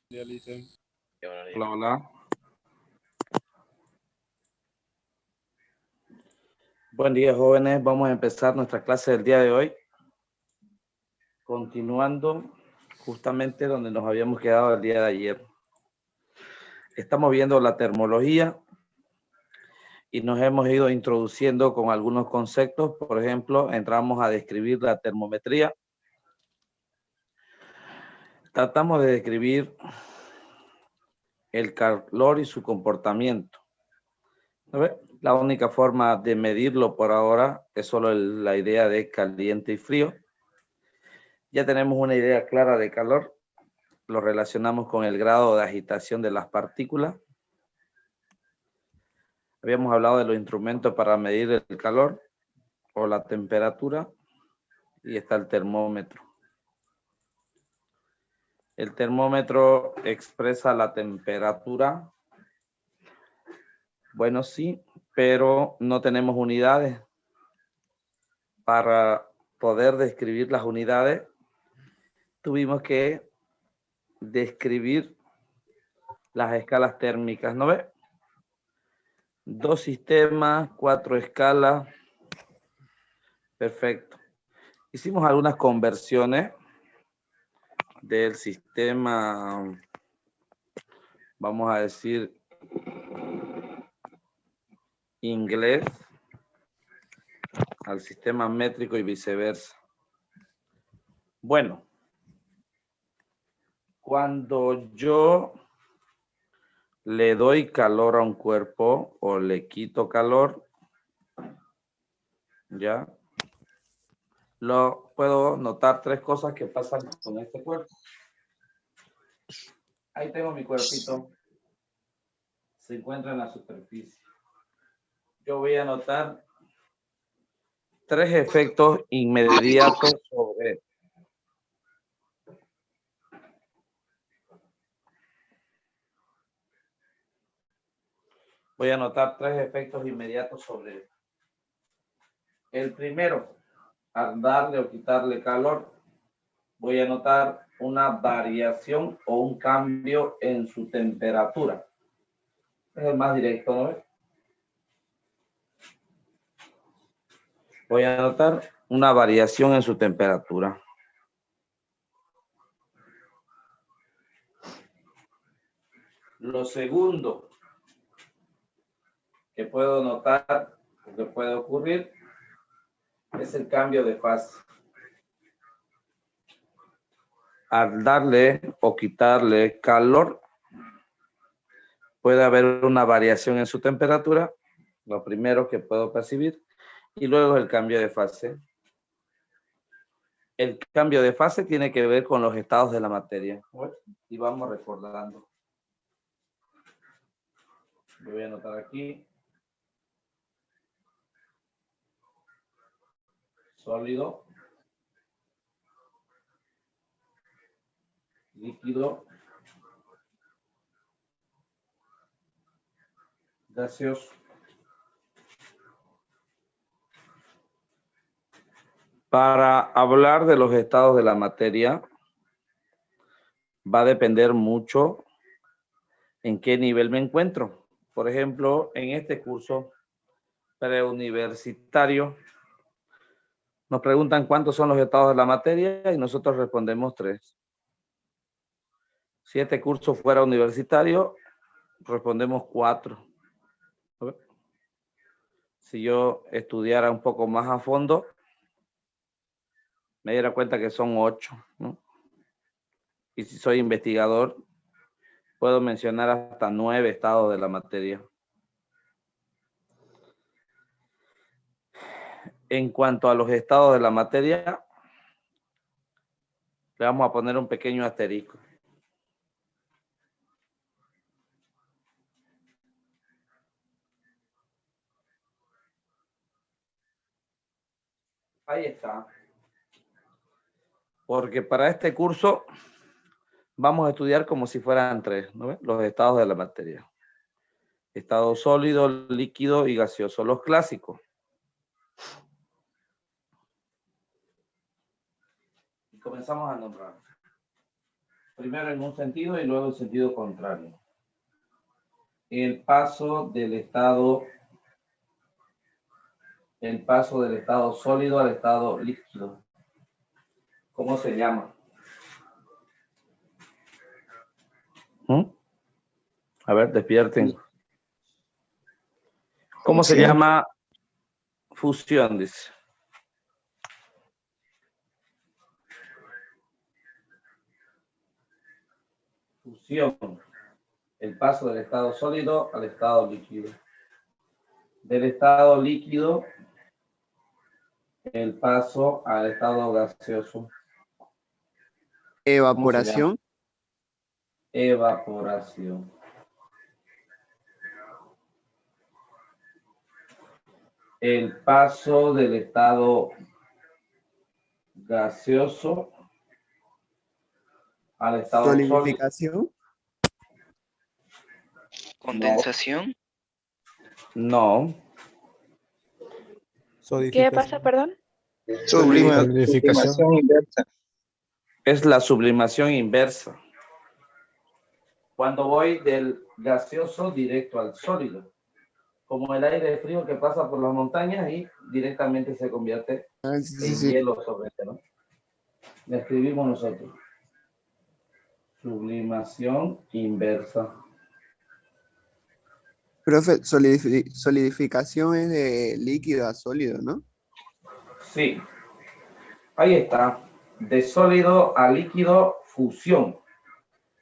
Ya le dicen. Hola, hola. Buen día, jóvenes. Vamos a empezar nuestra clase del día de hoy. Continuando justamente donde nos habíamos quedado el día de ayer. Estamos viendo la termología y nos hemos ido introduciendo con algunos conceptos. Por ejemplo, entramos a describir la termometría. Tratamos de describir el calor y su comportamiento. La única forma de medirlo por ahora es solo la idea de caliente y frío. Ya tenemos una idea clara de calor. Lo relacionamos con el grado de agitación de las partículas. Habíamos hablado de los instrumentos para medir el calor o la temperatura. Y está el termómetro. El termómetro expresa la temperatura. Bueno, sí, pero no tenemos unidades. Para poder describir las unidades, tuvimos que describir las escalas térmicas, ¿no ve? 2 sistemas, 4 escalas. Perfecto. Hicimos algunas conversiones del sistema, vamos a decir, inglés al sistema métrico y viceversa. Bueno, cuando yo le doy calor a un cuerpo o le quito calor, ya, lo puedo notar 3 cosas que pasan con este cuerpo. Ahí tengo mi cuerpito. Se encuentra en la superficie. Yo voy a notar 3 efectos inmediatos sobre él. Voy a notar 3 efectos inmediatos sobre él. El primero, al darle o quitarle calor, voy a notar una variación o un cambio en su temperatura. Es el más directo, ¿no ves? Voy a notar una variación en su temperatura. Lo segundo que puedo notar, que puede ocurrir, es el cambio de fase. Al darle o quitarle calor, puede haber una variación en su temperatura, lo primero que puedo percibir, y luego el cambio de fase. El cambio de fase tiene que ver con los estados de la materia. Y vamos recordando. Lo voy a anotar aquí. Sólido. Líquido. Gaseoso. Para hablar de los estados de la materia, va a depender mucho en qué nivel me encuentro. Por ejemplo, en este curso preuniversitario, nos preguntan cuántos son los estados de la materia y nosotros respondemos 3. Si este curso fuera universitario, respondemos 4. Si yo estudiara un poco más a fondo, me diera cuenta que son 8, ¿no? Y si soy investigador, puedo mencionar hasta 9 estados de la materia. En cuanto a los estados de la materia, le vamos a poner un pequeño asterisco. Ahí está. Porque para este curso vamos a estudiar como si fueran 3, ¿no ves? Los estados de la materia. Estado sólido, líquido y gaseoso, los clásicos. Y comenzamos a nombrar. Primero en un sentido y luego en sentido contrario. El paso del estado sólido al estado líquido. ¿Cómo se llama? A ver, despierten. ¿Cómo se llama? Fusión, dice. Fusión. El paso del estado sólido al estado líquido. Del estado líquido, el paso al estado gaseoso. Evaporación. Evaporación. El paso del estado gaseoso al estado Solidificación. Condensación. No. ¿Qué pasa, perdón? Sublimación inversa. Es la sublimación inversa. Cuando voy del gaseoso directo al sólido, como el aire frío que pasa por las montañas y directamente se convierte en hielo sobre el, ¿no? La escribimos nosotros. Sublimación inversa. Profe, solidificación es de líquido a sólido, ¿no? Sí. Ahí está. De sólido a líquido, fusión.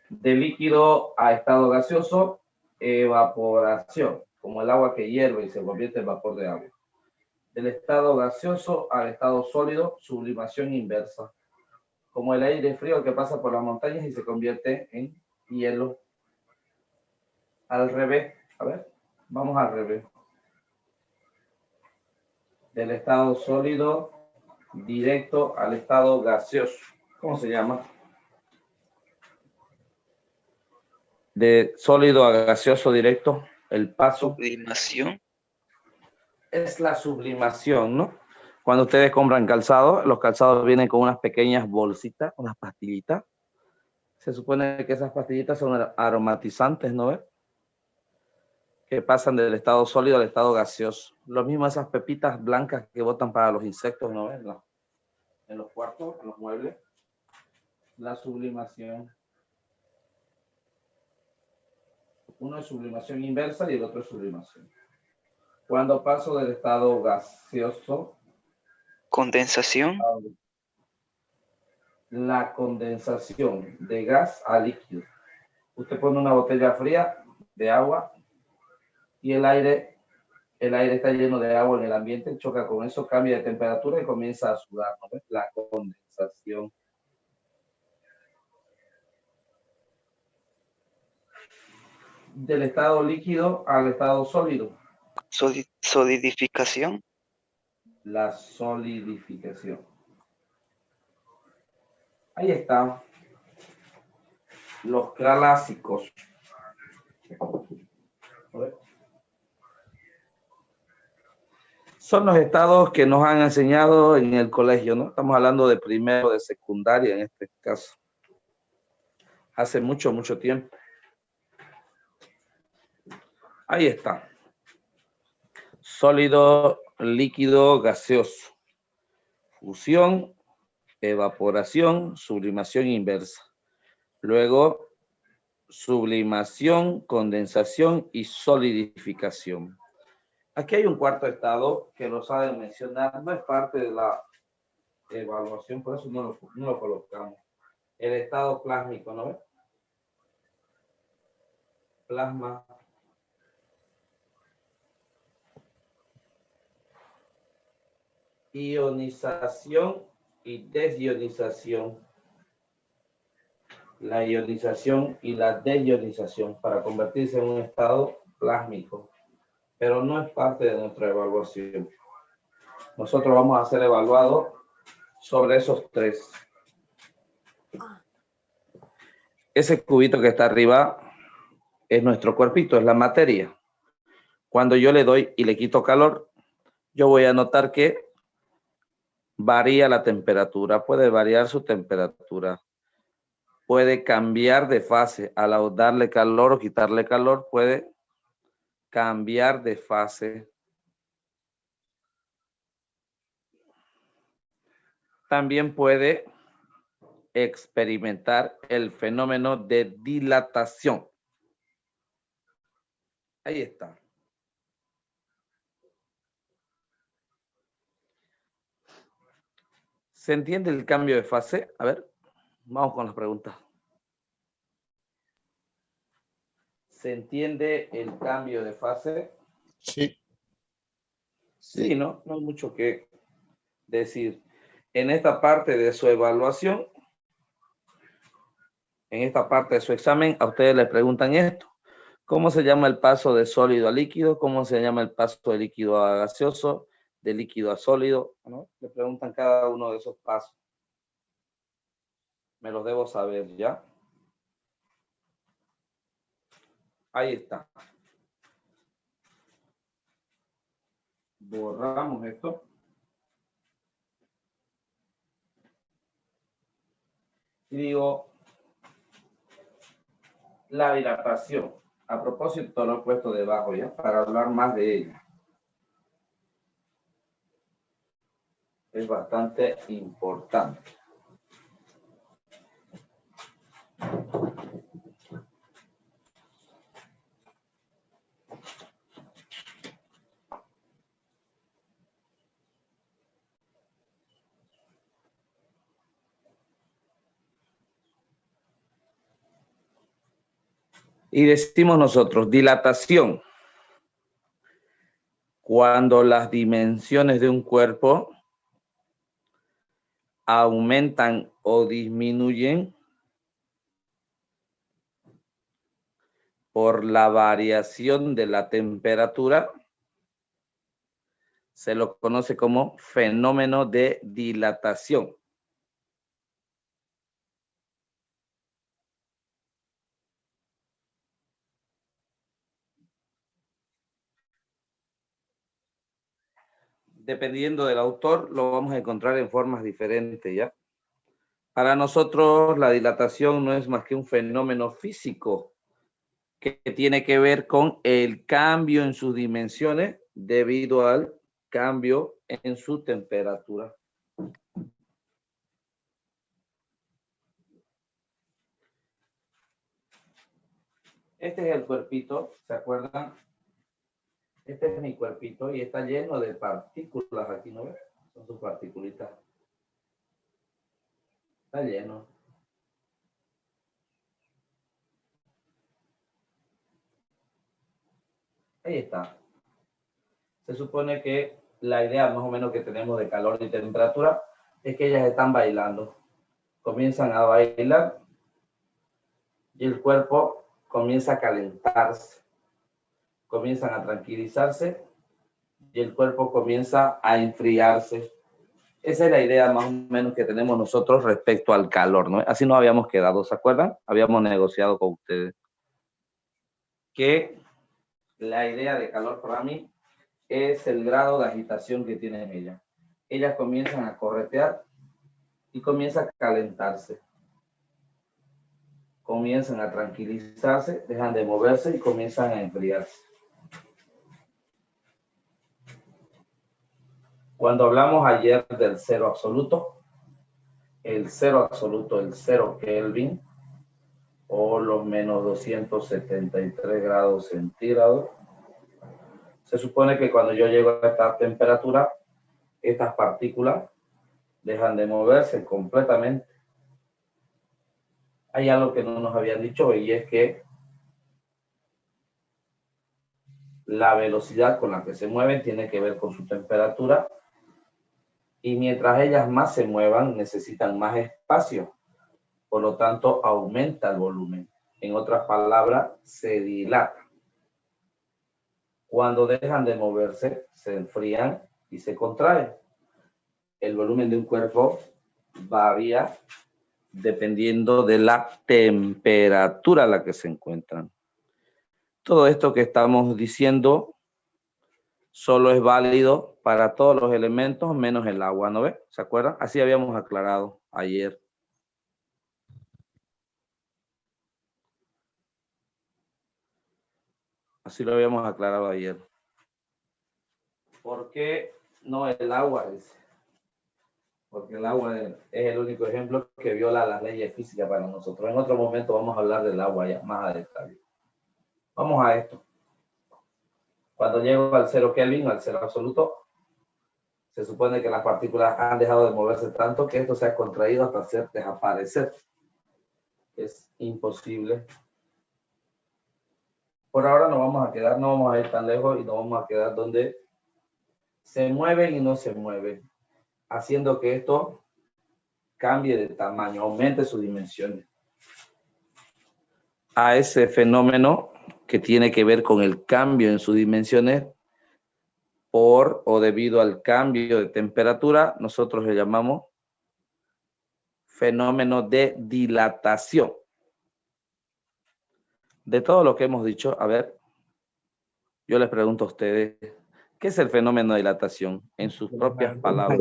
De líquido a estado gaseoso, evaporación. Como el agua que hierve y se convierte en vapor de agua. Del estado gaseoso al estado sólido, sublimación inversa. Como el aire frío que pasa por las montañas y se convierte en hielo. Al revés. A ver, vamos al revés. Del estado sólido directo al estado gaseoso. ¿Cómo se llama? De sólido a gaseoso directo, el paso. Sublimación. Es la sublimación, ¿no? Cuando ustedes compran calzado, los calzados vienen con unas pequeñas bolsitas, unas pastillitas. Se supone que esas pastillitas son aromatizantes, ¿no ves? Que pasan del estado sólido al estado gaseoso. Lo mismo esas pepitas blancas que botan para los insectos, ¿no ves? En los cuartos, en los muebles. La sublimación. Uno es sublimación inversa y el otro es sublimación. Cuando paso del estado gaseoso. Condensación. La condensación de gas a líquido. Usted pone una botella fría de agua y el aire está lleno de agua en el ambiente, choca con eso, cambia de temperatura y comienza a sudar, ¿no? La condensación. Del estado líquido al estado sólido. Solidificación. La solidificación. Ahí están los clásicos. Son los estados que nos han enseñado en el colegio, ¿no? Estamos hablando de primero, de secundaria en este caso. Hace mucho, mucho tiempo. Ahí está. Sólido, líquido, gaseoso. Fusión, evaporación, sublimación inversa. Luego, sublimación, condensación y solidificación. Aquí hay un cuarto estado que lo saben mencionar, no es parte de la evaluación, por eso no lo colocamos. El estado plásmico, ¿no ves? Plasma. Ionización y desionización. La ionización y la desionización para convertirse en un estado plásmico, pero no es parte de nuestra evaluación. Nosotros vamos a ser evaluados sobre esos tres. Ese cubito que está arriba es nuestro cuerpito, es la materia. Cuando yo le doy y le quito calor, yo voy a notar que varía la temperatura, puede variar su temperatura. puede cambiar de fase. Al darle calor o quitarle calor, puede cambiar de fase. También puede experimentar el fenómeno de dilatación. Ahí está. ¿Se entiende el cambio de fase? A ver, vamos con las preguntas. ¿Se entiende el cambio de fase? Sí. Sí, ¿no? No hay mucho que decir. En esta parte de su evaluación, en esta parte de su examen, a ustedes les preguntan esto. ¿Cómo se llama el paso de sólido a líquido? ¿Cómo se llama el paso de líquido a gaseoso? De líquido a sólido, ¿no? Le preguntan cada uno de esos pasos. Me los debo saber ya. Ahí está. Borramos esto. Y digo, la dilatación. A propósito, lo he puesto debajo ya para hablar más de ella. Es bastante importante. Y decimos nosotros, dilatación. Cuando las dimensiones de un cuerpo aumentan o disminuyen por la variación de la temperatura, se lo conoce como fenómeno de dilatación. Dependiendo del autor, lo vamos a encontrar en formas diferentes, ¿ya? Para nosotros, la dilatación no es más que un fenómeno físico que tiene que ver con el cambio en sus dimensiones debido al cambio en su temperatura. Este es el cuerpito, ¿se acuerdan? Este es mi cuerpito y está lleno de partículas aquí, ¿no ves? Son sus particulitas. Está lleno. Ahí está. Se supone que la idea más o menos que tenemos de calor y temperatura es que ellas están bailando. Comienzan a bailar y el cuerpo comienza a calentarse. Comienzan a tranquilizarse y el cuerpo comienza a enfriarse. Esa es la idea más o menos que tenemos nosotros respecto al calor, ¿no? Así nos habíamos quedado, ¿se acuerdan? Habíamos negociado con ustedes que la idea de calor para mí es el grado de agitación que tienen ellas. Ellas comienzan a corretear y comienzan a calentarse. Comienzan a tranquilizarse, dejan de moverse y comienzan a enfriarse. Cuando hablamos ayer del cero absoluto, el cero absoluto, el 0 Kelvin, o los menos 273 grados centígrados, se supone que cuando yo llego a esta temperatura, estas partículas dejan de moverse completamente. Hay algo que no nos habían dicho y es que la velocidad con la que se mueven tiene que ver con su temperatura y mientras ellas más se muevan necesitan más espacio. Por lo tanto, aumenta el volumen. En otras palabras, se dilata. Cuando dejan de moverse, se enfrían y se contraen. El volumen de un cuerpo varía dependiendo de la temperatura a la que se encuentran. Todo esto que estamos diciendo solo es válido para todos los elementos menos el agua, ¿no ve? ¿Se acuerdan? Así habíamos aclarado ayer. Así lo habíamos aclarado ayer. ¿Por qué no el agua? Dice. Porque el agua es el único ejemplo que viola las leyes físicas para nosotros. En otro momento vamos a hablar del agua ya más a detalle. Vamos a esto. Cuando llego al cero Kelvin, al cero absoluto, se supone que las partículas han dejado de moverse tanto que esto se ha contraído hasta hacer desaparecer. Es imposible. Por ahora no vamos a ir tan lejos y nos vamos a quedar donde se mueven y no se mueven, haciendo que esto cambie de tamaño, aumente sus dimensiones. A ese fenómeno que tiene que ver con el cambio en sus dimensiones por o debido al cambio de temperatura, nosotros le llamamos fenómeno de dilatación. De todo lo que hemos dicho, a ver, yo les pregunto a ustedes, ¿qué es el fenómeno de dilatación? En sus propias palabras.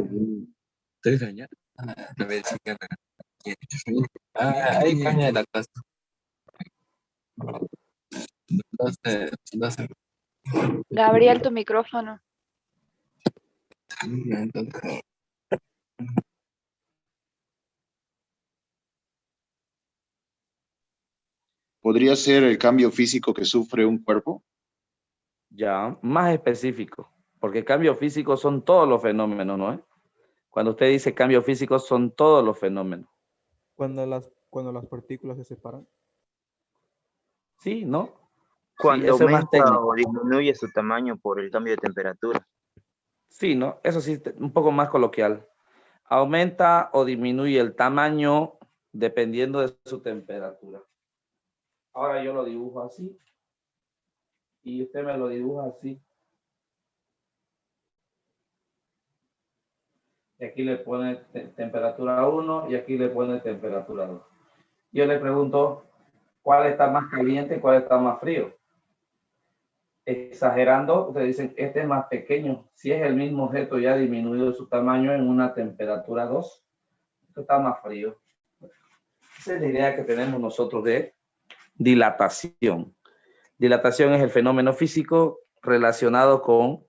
Ahí coño de la casa. Gabriel, tu micrófono. ¿Podría ser el cambio físico que sufre un cuerpo? Ya, más específico, porque cambio físico son todos los fenómenos, ¿no? Cuando usted dice cambio físico son todos los fenómenos. Cuando las partículas se separan. Sí, ¿no? Cuando sí, eso es más aumenta técnico. o disminuye su tamaño por el cambio de temperatura. Sí, ¿no? Eso sí, un poco más coloquial. Aumenta o disminuye el tamaño dependiendo de su temperatura. Ahora yo lo dibujo así y usted me lo dibuja así. Y aquí le pone temperatura 1 y aquí le pone temperatura 2. Yo le pregunto, ¿cuál está más caliente y cuál está más frío? Exagerando, ustedes dicen, este es más pequeño. Si es el mismo objeto ya ha disminuido su tamaño en una temperatura 2, esto está más frío. Esa es la idea que tenemos nosotros de dilatación. Dilatación es el fenómeno físico relacionado con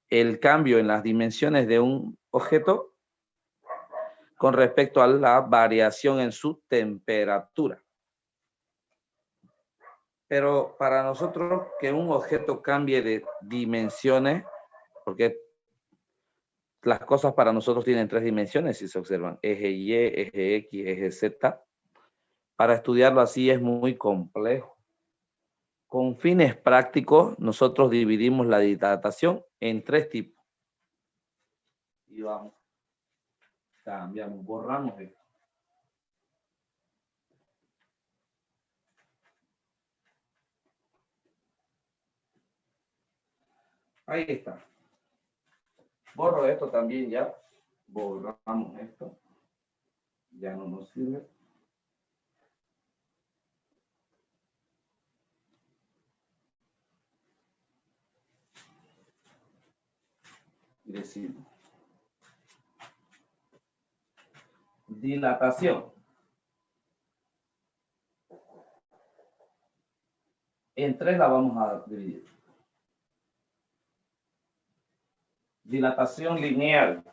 el cambio en las dimensiones de un objeto con respecto a la variación en su temperatura. Pero para nosotros que un objeto cambie de dimensiones, porque las cosas para nosotros tienen 3 dimensiones, si se observan, eje Y, eje X, eje Z. Para estudiarlo así es muy complejo. Con fines prácticos, nosotros dividimos la dilatación en 3 tipos. Y vamos, cambiamos, borramos esto. Ahí está. Borro esto también ya. Borramos esto. Ya no nos sirve. Y decimos. Dilatación. En 3 la vamos a dividir. Dilatación lineal.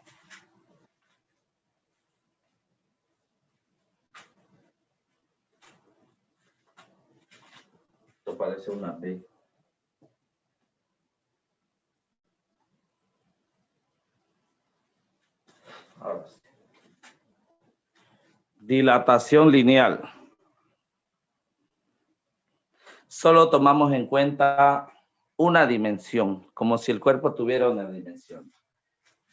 Esto parece una B. Ahora sí. Dilatación lineal. Solo tomamos en cuenta una dimensión, como si el cuerpo tuviera una dimensión.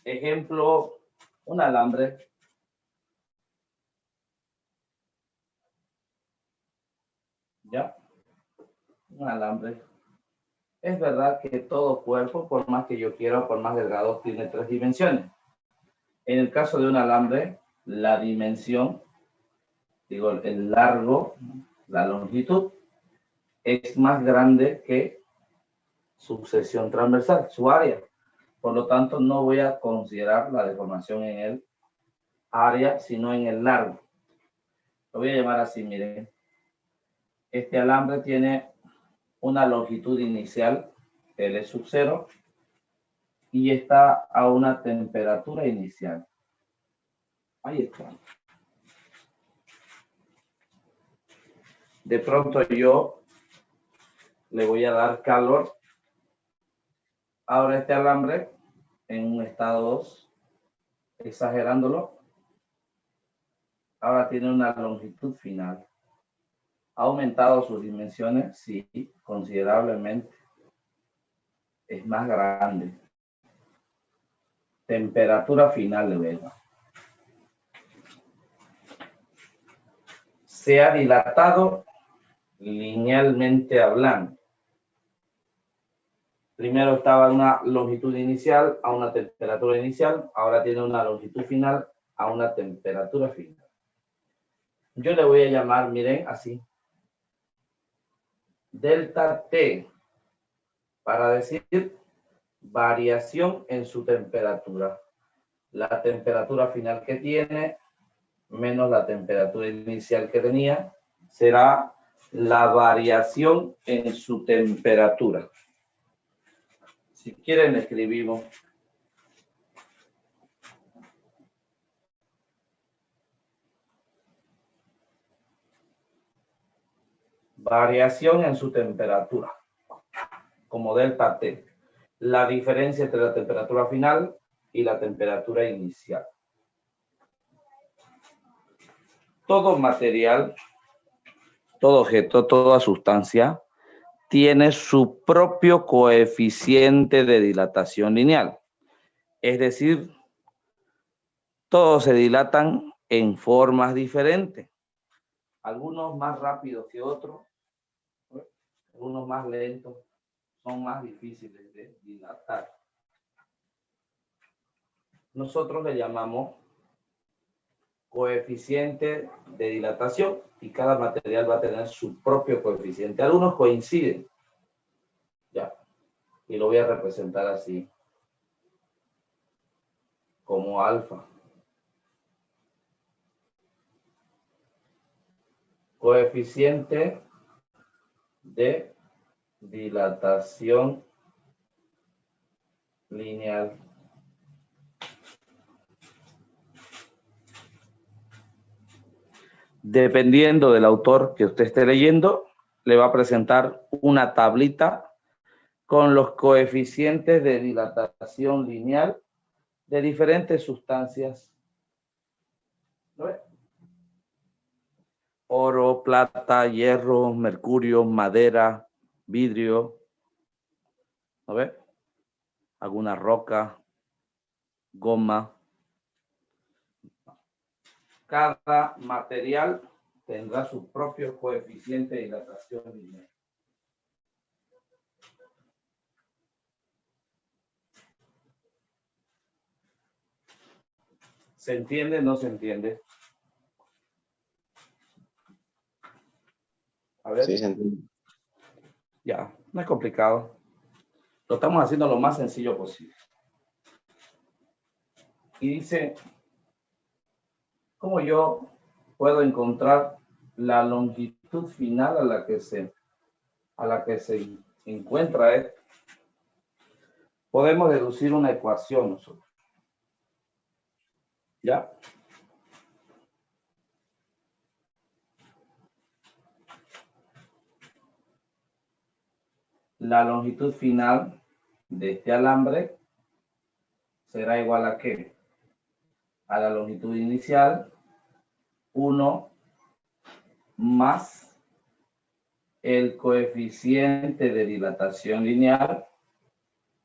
Ejemplo, un alambre. ¿Ya? Un alambre. Es verdad que todo cuerpo, por más que yo quiera, por más delgado, tiene 3 dimensiones. En el caso de un alambre, la dimensión, digo, el largo, la longitud, es más grande que su sección transversal, su área. Por lo tanto, no voy a considerar la deformación en el área, sino en el largo. Lo voy a llamar así, miren. Este alambre tiene una longitud inicial, L sub 0, y está a una temperatura inicial. Ahí está. De pronto yo le voy a dar calor. Ahora este alambre en un estado 2, exagerándolo, ahora tiene una longitud final. ¿Ha aumentado sus dimensiones? Sí, considerablemente. Es más grande. Temperatura final de vela. Se ha dilatado linealmente hablando. Primero estaba en una longitud inicial a una temperatura inicial, ahora tiene una longitud final a una temperatura final. Yo le voy a llamar, miren, así. Delta T, para decir variación en su temperatura. La temperatura final que tiene menos la temperatura inicial que tenía será la variación en su temperatura. Si quieren, escribimos. Variación en su temperatura, como delta T. La diferencia entre la temperatura final y la temperatura inicial. Todo material, todo objeto, toda sustancia tiene su propio coeficiente de dilatación lineal. Es decir, todos se dilatan en formas diferentes. Algunos más rápidos que otros, algunos más lentos, son más difíciles de dilatar. Nosotros le llamamos coeficiente de dilatación y cada material va a tener su propio coeficiente. Algunos coinciden. Ya. Y lo voy a representar así. Como alfa. Coeficiente de dilatación lineal. Dependiendo del autor que usted esté leyendo, le va a presentar una tablita con los coeficientes de dilatación lineal de diferentes sustancias. ¿Lo ve? Oro, plata, hierro, mercurio, madera, vidrio. ¿Lo ve? Alguna roca, goma. Cada material tendrá su propio coeficiente de dilatación lineal. ¿Se entiende o no se entiende? A ver. Sí, se entiende. Ya, no es complicado. Lo estamos haciendo lo más sencillo posible. Y dice, ¿cómo yo puedo encontrar la longitud final a la que se encuentra esto? Podemos deducir una ecuación nosotros. ¿Ya? La longitud final de este alambre será igual a ¿qué? A la longitud inicial, 1 más el coeficiente de dilatación lineal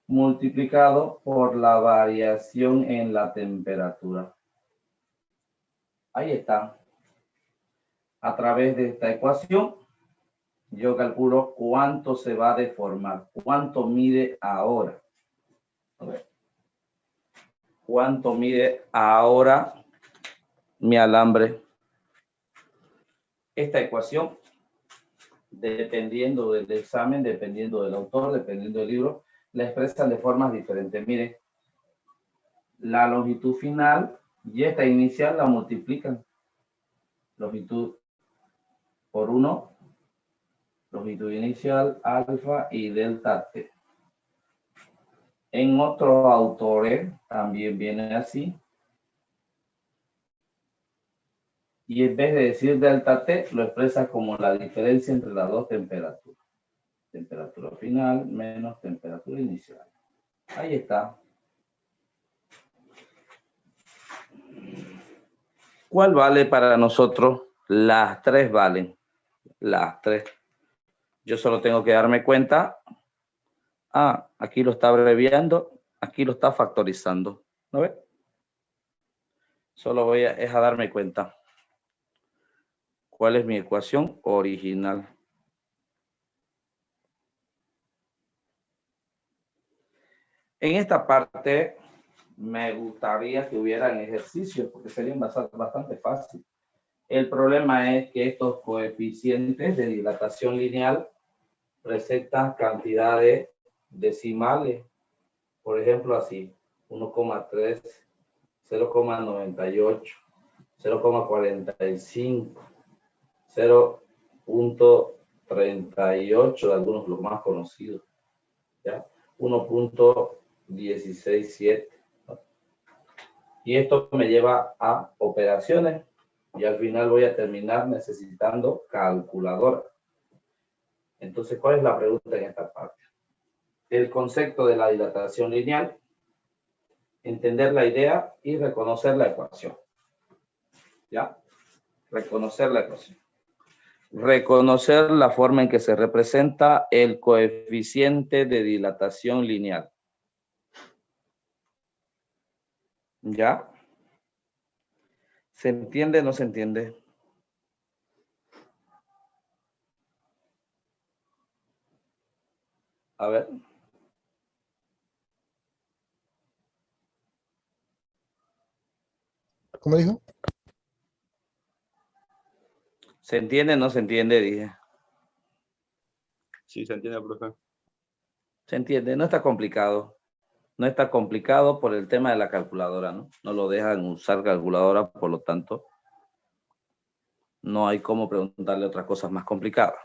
multiplicado por la variación en la temperatura. Ahí está. A través de esta ecuación, yo calculo cuánto se va a deformar, cuánto mide ahora. A ver. ¿Cuánto mide ahora mi alambre? Esta ecuación, dependiendo del examen, dependiendo del autor, dependiendo del libro, la expresan de formas diferentes. Miren, la longitud final y esta inicial la multiplican. Longitud por 1, longitud inicial, alfa y delta T. En otros autores también viene así. Y en vez de decir delta T, lo expresa como la diferencia entre las dos temperaturas. Temperatura final menos temperatura inicial. Ahí está. ¿Cuál vale para nosotros? Las tres valen. Las tres. Yo solo tengo que darme cuenta. Ah, aquí lo está abreviando. Aquí lo está factorizando. ¿No ve? Solo voy a darme cuenta. ¿Cuál es mi ecuación original? En esta parte me gustaría que hubieran ejercicios porque serían bastante fácil. El problema es que estos coeficientes de dilatación lineal presentan cantidades decimales. Por ejemplo, así, 1,3, 0,98, 0,45, 0,38 de algunos de los más conocidos, ¿ya? 1,167. Y esto me lleva a operaciones y al final voy a terminar necesitando calculadora. Entonces, ¿cuál es la pregunta en esta parte? El concepto de la dilatación lineal, entender la idea y reconocer la ecuación. ¿Ya? Reconocer la ecuación. Reconocer la forma en que se representa el coeficiente de dilatación lineal. ¿Ya? ¿Se entiende o no se entiende? A ver. ¿Cómo dijo? ¿Se entiende o no se entiende? Dije. Sí, se entiende, profe. Se entiende, no está complicado. No está complicado por el tema de la calculadora, ¿no? No lo dejan usar calculadora, por lo tanto, no hay cómo preguntarle otras cosas más complicadas.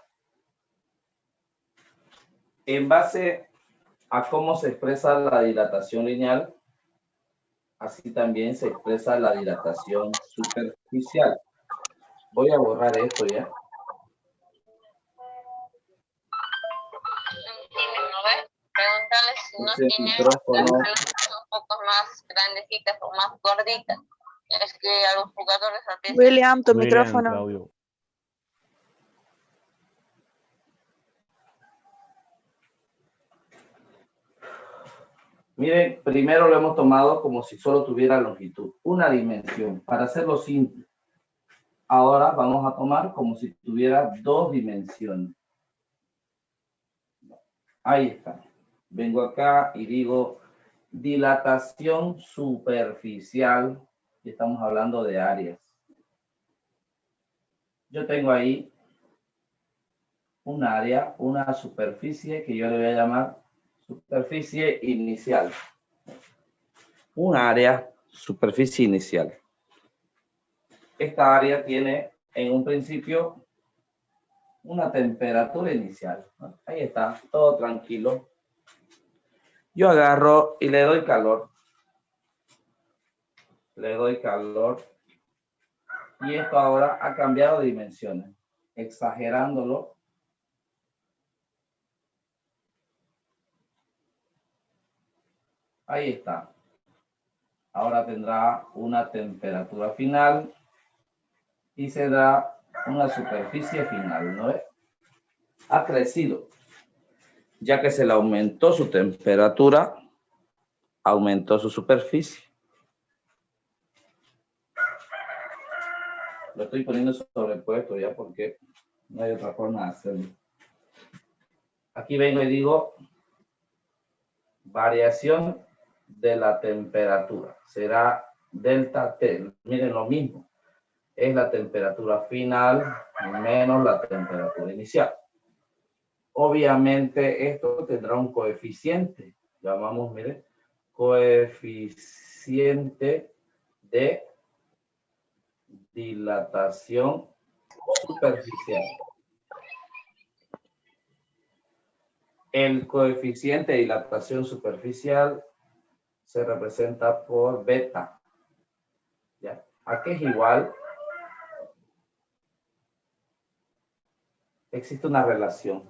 En base a cómo se expresa la dilatación lineal, así también se expresa la dilatación superficial. Voy a borrar esto ya. Preguntarle si no Ese tiene micrófono. las pelotas un poco más grandecitas o más gorditas. Es que a los jugadores a veces... William, tu micrófono. Claudio. Miren, primero lo hemos tomado como si solo tuviera longitud, una dimensión, para hacerlo simple. Ahora vamos a tomar como si tuviera dos dimensiones. Ahí está. Vengo acá y digo dilatación superficial, y estamos hablando de áreas. Yo tengo ahí un área, una superficie que yo le voy a llamar superficie inicial. Un área, superficie inicial. Esta área tiene en un principio una temperatura inicial. Ahí está, todo tranquilo. Yo agarro y le doy calor. Le doy calor. Y esto ahora ha cambiado de dimensiones. Exagerándolo. Ahí está. Ahora tendrá una temperatura final y se da una superficie final, ¿no es? Ha crecido. Ya que se le aumentó su temperatura, aumentó su superficie. Lo estoy poniendo sobrepuesto ya porque no hay otra forma de hacerlo. Aquí vengo y digo variación de la temperatura. Será delta T. Miren lo mismo. Es la temperatura final menos la temperatura inicial. Obviamente esto tendrá un coeficiente. Llamamos, miren, coeficiente de dilatación superficial. El coeficiente de dilatación superficial se representa por beta. ¿Ya? ¿A qué es igual? Existe una relación.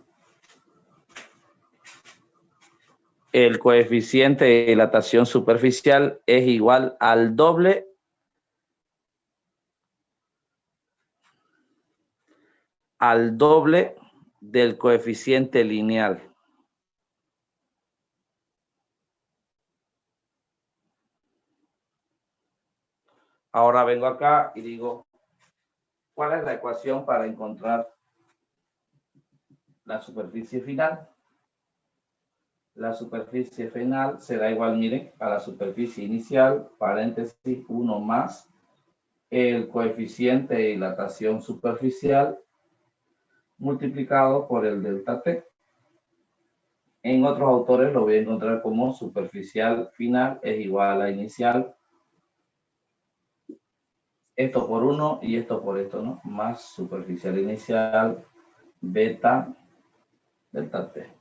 El coeficiente de dilatación superficial es igual al doble del coeficiente lineal. Ahora vengo acá y digo, ¿cuál es la ecuación para encontrar la superficie final? La superficie final será igual, miren, a la superficie inicial, paréntesis, 1 más el coeficiente de dilatación superficial multiplicado por el delta T. En otros autores lo voy a encontrar como superficial final es igual a inicial. Esto por 1 y esto por esto, ¿no? Más superficial inicial, beta, delta T.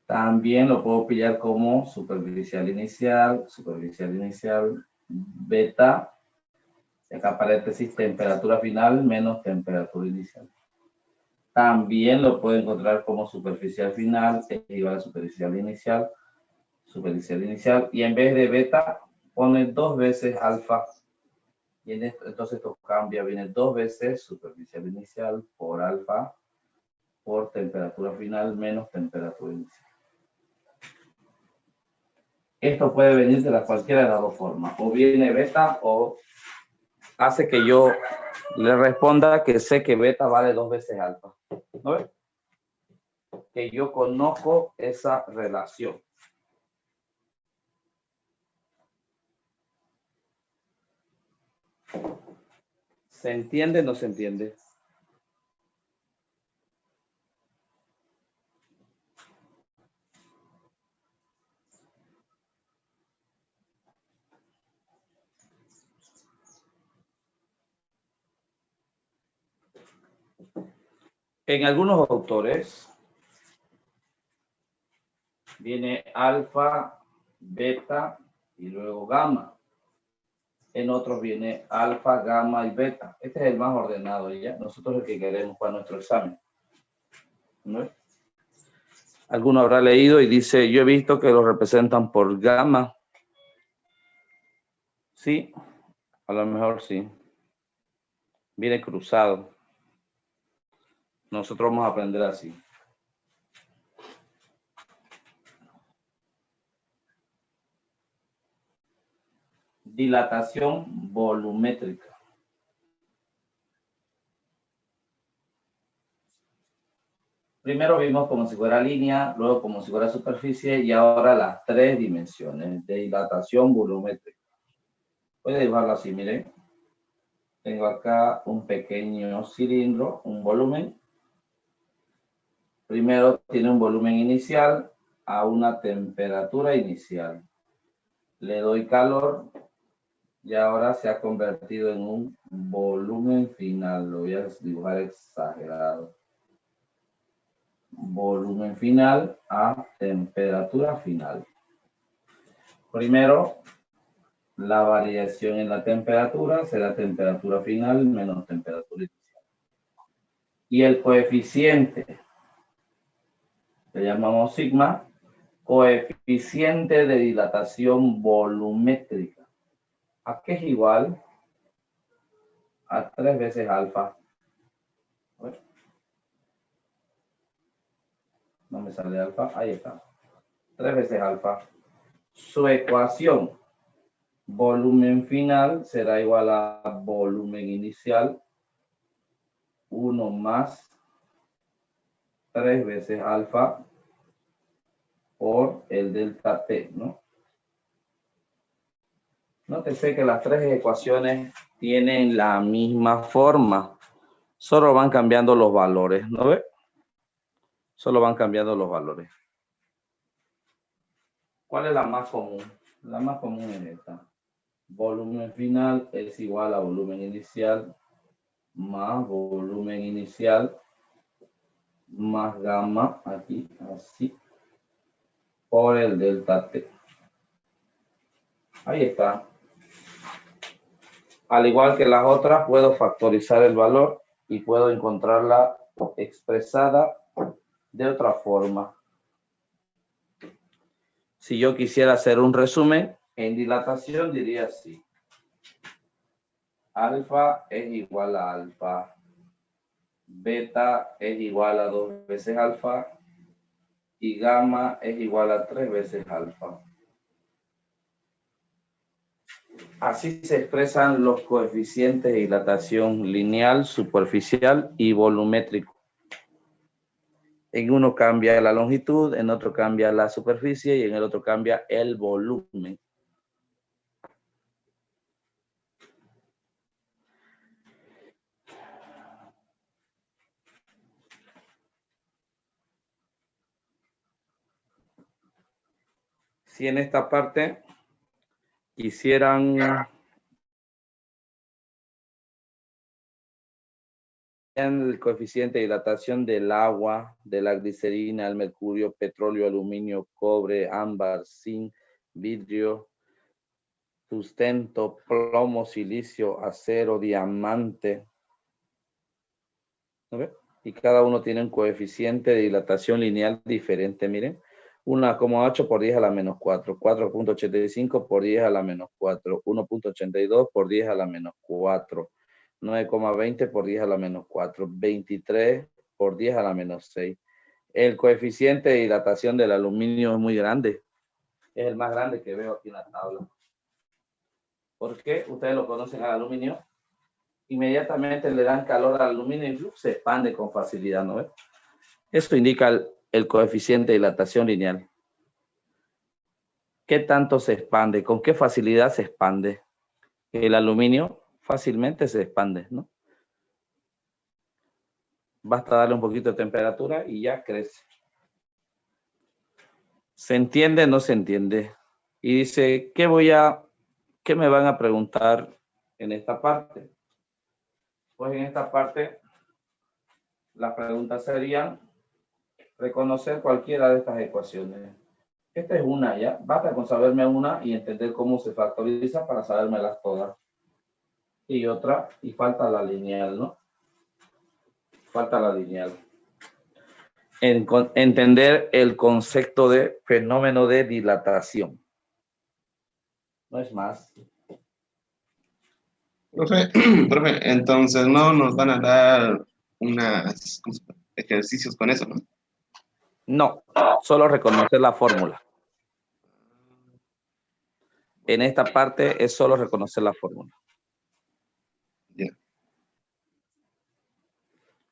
También lo puedo pillar como superficial inicial, beta, acá paréntesis, temperatura final menos temperatura inicial. También lo puedo encontrar como superficial final, es igual a superficial inicial, y en vez de beta, pone 2 veces alfa. Y en esto, entonces esto cambia, viene 2 veces superficial inicial por alfa, por temperatura final menos temperatura inicial. Esto puede venir de cualquiera de las dos formas. O viene beta o hace que yo le responda que sé que beta vale 2 veces alfa. ¿No ves? Que yo conozco esa relación. ¿Se entiende o no se entiende? En algunos autores viene alfa, beta y luego gamma. En otros viene alfa, gamma y beta. Este es el más ordenado ya. Nosotros el que queremos para nuestro examen. ¿No? Alguno habrá leído y dice, yo he visto que lo representan por gamma. Sí, a lo mejor sí. Viene cruzado. Nosotros vamos a aprender así. Dilatación volumétrica. Primero vimos como si fuera línea, luego como si fuera superficie y ahora las 3 dimensiones de dilatación volumétrica. Voy a dibujarlo así, miren. Tengo acá un pequeño cilindro, un volumen. Primero tiene un volumen inicial a una temperatura inicial. Le doy calor y ahora se ha convertido en un volumen final. Lo voy a dibujar exagerado. Volumen final a temperatura final. Primero, la variación en la temperatura será temperatura final menos temperatura inicial. Y el coeficiente, le llamamos sigma, coeficiente de dilatación volumétrica. ¿A qué es igual? A 3 veces alfa. No me sale alfa, ahí está. 3 veces alfa. Su ecuación, volumen final será igual a volumen inicial, 1 más 3 veces alfa por el delta T, ¿no? Nótese que las 3 ecuaciones tienen la misma forma, solo van cambiando los valores, ¿no ve? Solo van cambiando los valores. ¿Cuál es la más común? La más común es esta. Volumen final es igual a volumen inicial más volumen inicial más gamma, aquí, así, por el delta T. Ahí está. Al igual que las otras, puedo factorizar el valor y puedo encontrarla expresada de otra forma. Si yo quisiera hacer un resumen, en dilatación diría así. Alfa es igual a alfa. Beta es igual a 2 veces alfa. Y gamma es igual a 3 veces alfa. Así se expresan los coeficientes de dilatación lineal, superficial y volumétrico. En uno cambia la longitud, en otro cambia la superficie y en el otro cambia el volumen. Si en esta parte quisieran el coeficiente de dilatación del agua, de la glicerina, el mercurio, petróleo, aluminio, cobre, ámbar, zinc, vidrio, sustento, plomo, silicio, acero, diamante. ¿No ve? Y cada uno tiene un coeficiente de dilatación lineal diferente, miren. 1,8 por 10 a la menos 4, 4.85 por 10 a la menos 4, 1.82 por 10 a la menos 4, 9,20 por 10 a la menos 4, 23 por 10 a la menos 6. El coeficiente de dilatación del aluminio es muy grande. Es el más grande que veo aquí en la tabla. ¿Por qué? Ustedes lo conocen al aluminio. Inmediatamente le dan calor al aluminio y se expande con facilidad, ¿no ves? Eso indica el coeficiente de dilatación lineal. ¿Qué tanto se expande? ¿Con qué facilidad se expande? El aluminio fácilmente se expande, ¿no? Basta darle un poquito de temperatura y ya crece. ¿Se entiende o no se entiende? Y dice, ¿qué me van a preguntar en esta parte? Pues en esta parte, las preguntas serían reconocer cualquiera de estas ecuaciones. Esta es una ya. Basta con saberme una y entender cómo se factoriza para sabérmelas todas. Y otra, y falta la lineal, ¿no? Falta la lineal. Entender el concepto de fenómeno de dilatación. No es más. Profe, profe, entonces no nos van a dar unos ejercicios con eso, ¿no? No, solo reconocer la fórmula. En esta parte es solo reconocer la fórmula. Yeah.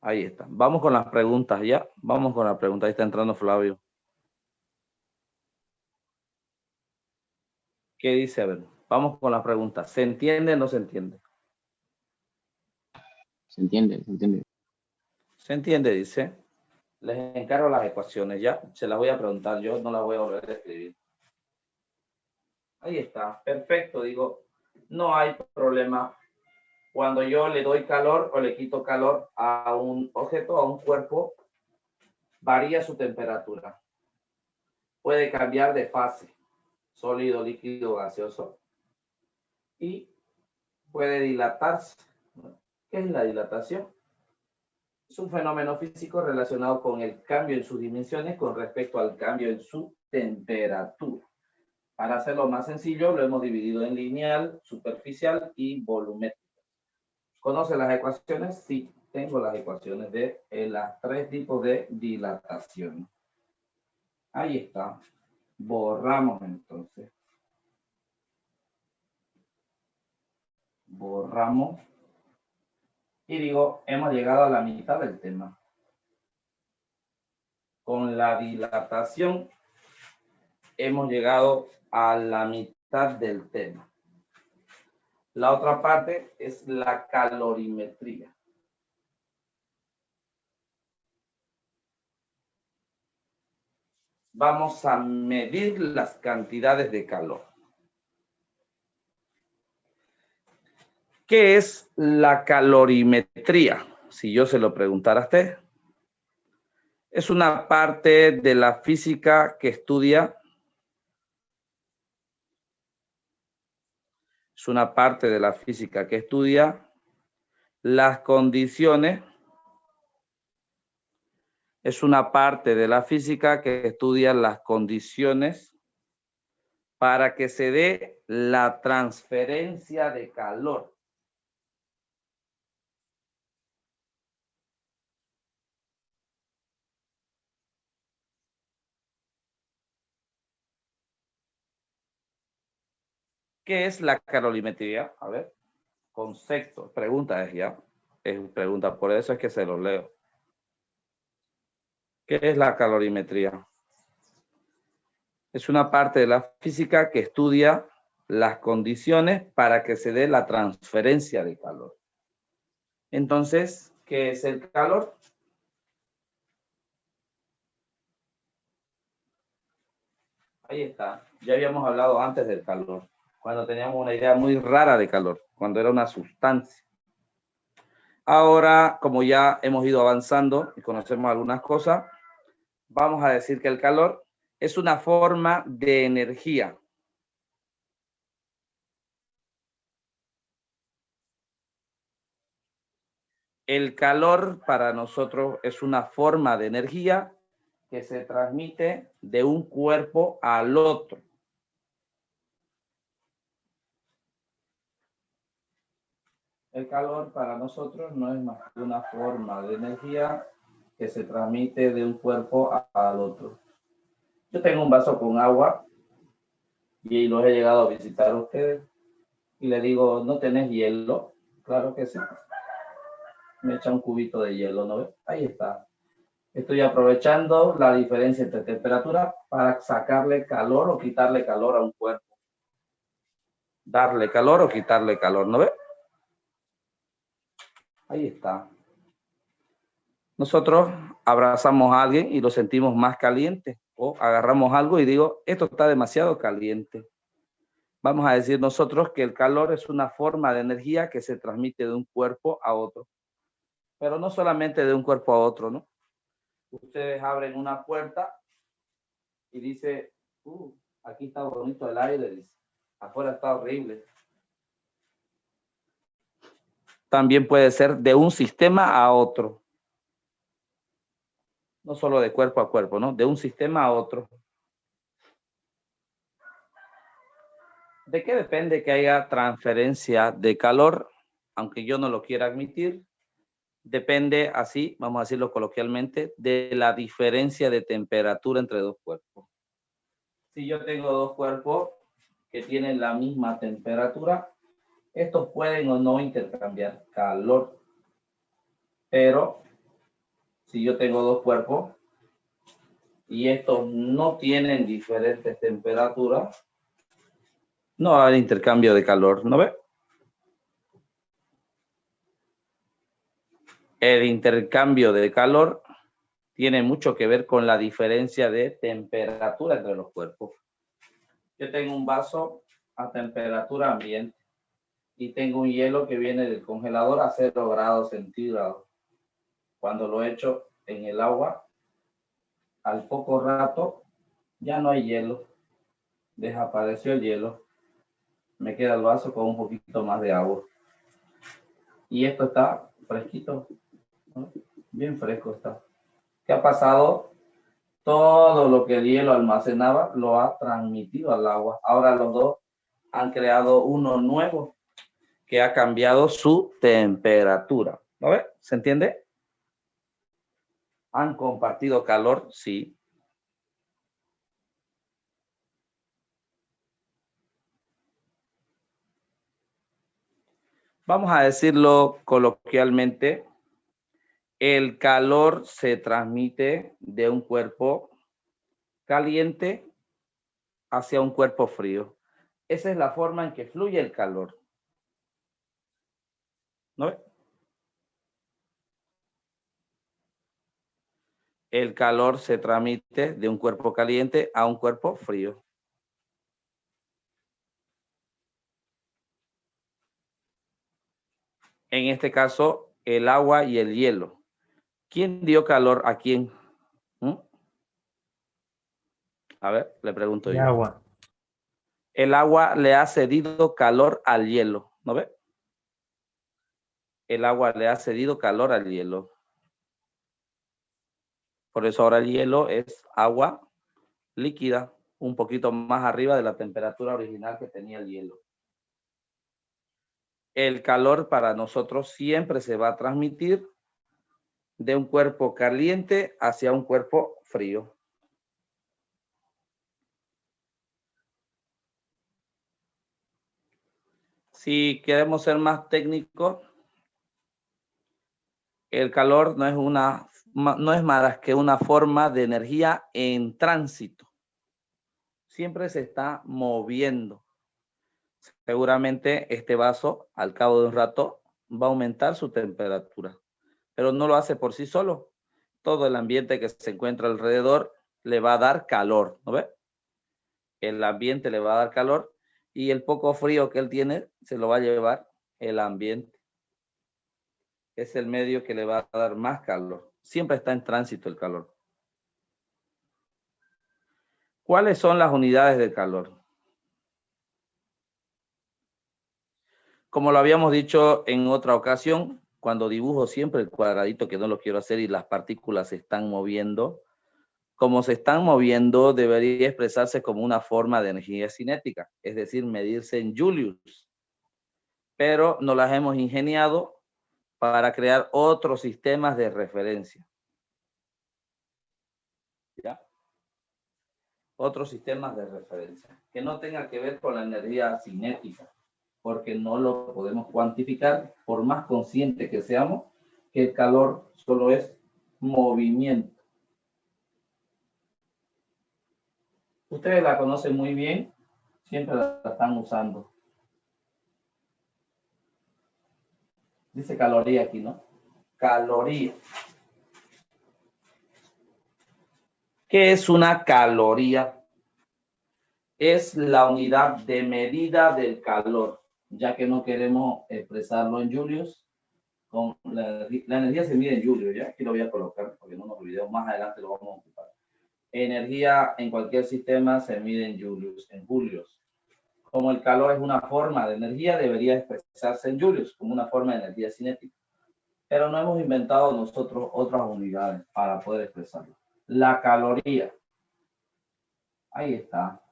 Ahí está. Vamos con las preguntas ya. Vamos con las preguntas. Ahí está entrando Flavio. ¿Qué dice? A ver, vamos con las preguntas. ¿Se entiende o no se entiende? Se entiende, se entiende. Se entiende, dice. Les encargo las ecuaciones ya. Se las voy a preguntar yo, no las voy a volver a escribir. Ahí está. Perfecto, digo. No hay problema. Cuando yo le doy calor o le quito calor a un objeto, a un cuerpo, varía su temperatura. Puede cambiar de fase. Sólido, líquido, gaseoso. Y puede dilatarse. ¿Qué es la dilatación? Es un fenómeno físico relacionado con el cambio en sus dimensiones con respecto al cambio en su temperatura. Para hacerlo más sencillo, lo hemos dividido en lineal, superficial y volumétrico. ¿Conoce las ecuaciones? Sí, tengo las ecuaciones de los 3 tipos de dilatación. Ahí está. Borramos entonces. Borramos. Y digo, hemos llegado a la mitad del tema. Con la dilatación hemos llegado a la mitad del tema. La otra parte es la calorimetría. Vamos a medir las cantidades de calor. ¿Qué es la calorimetría? Si yo se lo preguntara a usted. Es una parte de la física que estudia. Es una parte de la física que estudia las condiciones. Es una parte de la física que estudia las condiciones para que se dé la transferencia de calor. ¿Qué es la calorimetría? A ver, concepto, pregunta es ya. Es pregunta, por eso es que se lo leo. ¿Qué es la calorimetría? Es una parte de la física que estudia las condiciones para que se dé la transferencia de calor. Entonces, ¿qué es el calor? Ahí está. Ya habíamos hablado antes del calor, cuando teníamos una idea muy rara de calor, cuando era una sustancia. Ahora, como ya hemos ido avanzando y conocemos algunas cosas, vamos a decir que el calor es una forma de energía. El calor para nosotros es una forma de energía que se transmite de un cuerpo al otro. El calor para nosotros no es más que una forma de energía que se transmite de un cuerpo al otro. Yo tengo un vaso con agua y los he llegado a visitar a ustedes y le digo, ¿no tenés hielo? Claro que sí. Me echa un cubito de hielo, ¿no ves? Ahí está. Estoy aprovechando la diferencia entre temperatura para sacarle calor o quitarle calor a un cuerpo. Darle calor o quitarle calor, ¿no ves? Ahí está. Nosotros abrazamos a alguien y lo sentimos más caliente. O agarramos algo y digo, esto está demasiado caliente. Vamos a decir nosotros que el calor es una forma de energía que se transmite de un cuerpo a otro. Pero no solamente de un cuerpo a otro, ¿no? Ustedes abren una puerta y dice, aquí está bonito el aire, dice. Afuera está horrible. También puede ser de un sistema a otro. No solo de cuerpo a cuerpo, ¿no? De un sistema a otro. ¿De qué depende que haya transferencia de calor? Aunque yo no lo quiera admitir, depende, así, vamos a decirlo coloquialmente, de la diferencia de temperatura entre dos cuerpos. Si yo tengo dos cuerpos que tienen la misma temperatura, estos pueden o no intercambiar calor. Pero si yo tengo dos cuerpos y estos no tienen diferentes temperaturas, no va a haber intercambio de calor, ¿no ve? El intercambio de calor tiene mucho que ver con la diferencia de temperatura entre los cuerpos. Yo tengo un vaso a temperatura ambiente y tengo un hielo que viene del congelador a 0 grados centígrados. Cuando lo echo en el agua, al poco rato ya no hay hielo. Desapareció el hielo. Me queda el vaso con un poquito más de agua. Y esto está fresquito, ¿no? Bien fresco está. ¿Qué ha pasado? Todo lo que el hielo almacenaba lo ha transmitido al agua. Ahora los dos han creado uno nuevo que ha cambiado su temperatura. ¿No ve? ¿Se entiende? ¿Han compartido calor? Sí. Vamos a decirlo coloquialmente. El calor se transmite de un cuerpo caliente hacia un cuerpo frío. Esa es la forma en que fluye el calor. ¿No ve? El calor se transmite de un cuerpo caliente a un cuerpo frío. En este caso, el agua y el hielo. ¿Quién dio calor a quién? A ver, le pregunto De yo. agua. El agua le ha cedido calor al hielo, ¿no ve? El agua le ha cedido calor al hielo. Por eso ahora el hielo es agua líquida, un poquito más arriba de la temperatura original que tenía el hielo. El calor para nosotros siempre se va a transmitir de un cuerpo caliente hacia un cuerpo frío. Si queremos ser más técnicos, el calor no es más que una forma de energía en tránsito. Siempre se está moviendo. Seguramente este vaso, al cabo de un rato, va a aumentar su temperatura, pero no lo hace por sí solo. Todo el ambiente que se encuentra alrededor le va a dar calor, ¿no ve? El ambiente le va a dar calor y el poco frío que él tiene se lo va a llevar el ambiente. Es el medio que le va a dar más calor. Siempre está en tránsito el calor. ¿Cuáles son las unidades de calor? Como lo habíamos dicho en otra ocasión, cuando dibujo siempre el cuadradito, que no lo quiero hacer y las partículas se están moviendo, como se están moviendo, debería expresarse como una forma de energía cinética, es decir, medirse en Julius. Pero nos las hemos ingeniado para crear otros sistemas de referencia. ¿Ya? Otros sistemas de referencia que no tengan que ver con la energía cinética, porque no lo podemos cuantificar, por más consciente que seamos, que el calor solo es movimiento. Ustedes la conocen muy bien, siempre la están usando. Dice caloría aquí, ¿no? Caloría. ¿Qué es una caloría? Es la unidad de medida del calor, ya que no queremos expresarlo en Julius. La energía se mide en Julius, ya aquí lo voy a colocar porque no nos olvidemos, más adelante lo vamos a ocupar. Energía en cualquier sistema se mide en Julius, en Julius. Como el calor es una forma de energía, debería expresarse en Julius como una forma de energía cinética. Pero no hemos inventado nosotros otras unidades para poder expresarlo. La caloría. Ahí está.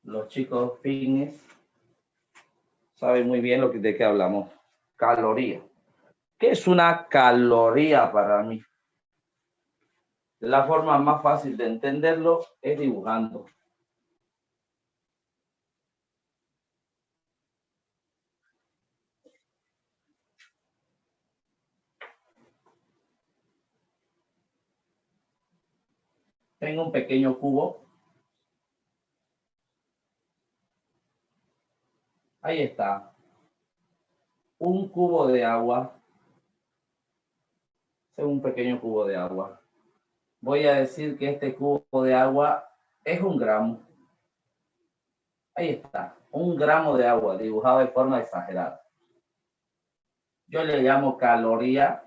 Los chicos fitness saben muy bien de qué hablamos. Caloría. ¿Qué es una caloría para mí? La forma más fácil de entenderlo es dibujando. Tengo un pequeño cubo. Ahí está. Un cubo de agua. Es un pequeño cubo de agua. Voy a decir que este cubo de agua es 1 gramo. Ahí está. 1 gramo de agua dibujado de forma exagerada. Yo le llamo caloría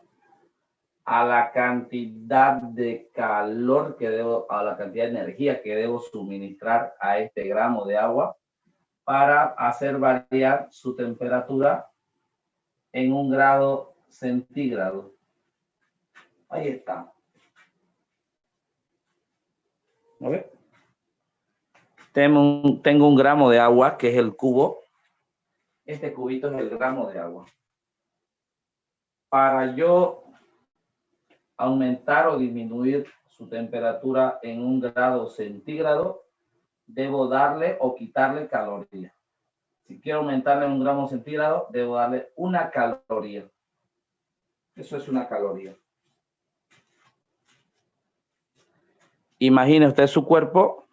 a la cantidad de calor que debo, a la cantidad de energía que debo suministrar a este gramo de agua para hacer variar su temperatura en 1 grado centígrado. Ahí está. ¿No ve? Tengo 1 gramo de agua, que es el cubo. Este cubito es el gramo de agua. Para yo aumentar o disminuir su temperatura en 1 grado centígrado, debo darle o quitarle caloría. Si quiero aumentarle 1 gramo centígrado, debo darle 1 caloría. Eso es 1 caloría. Imagine usted su cuerpo.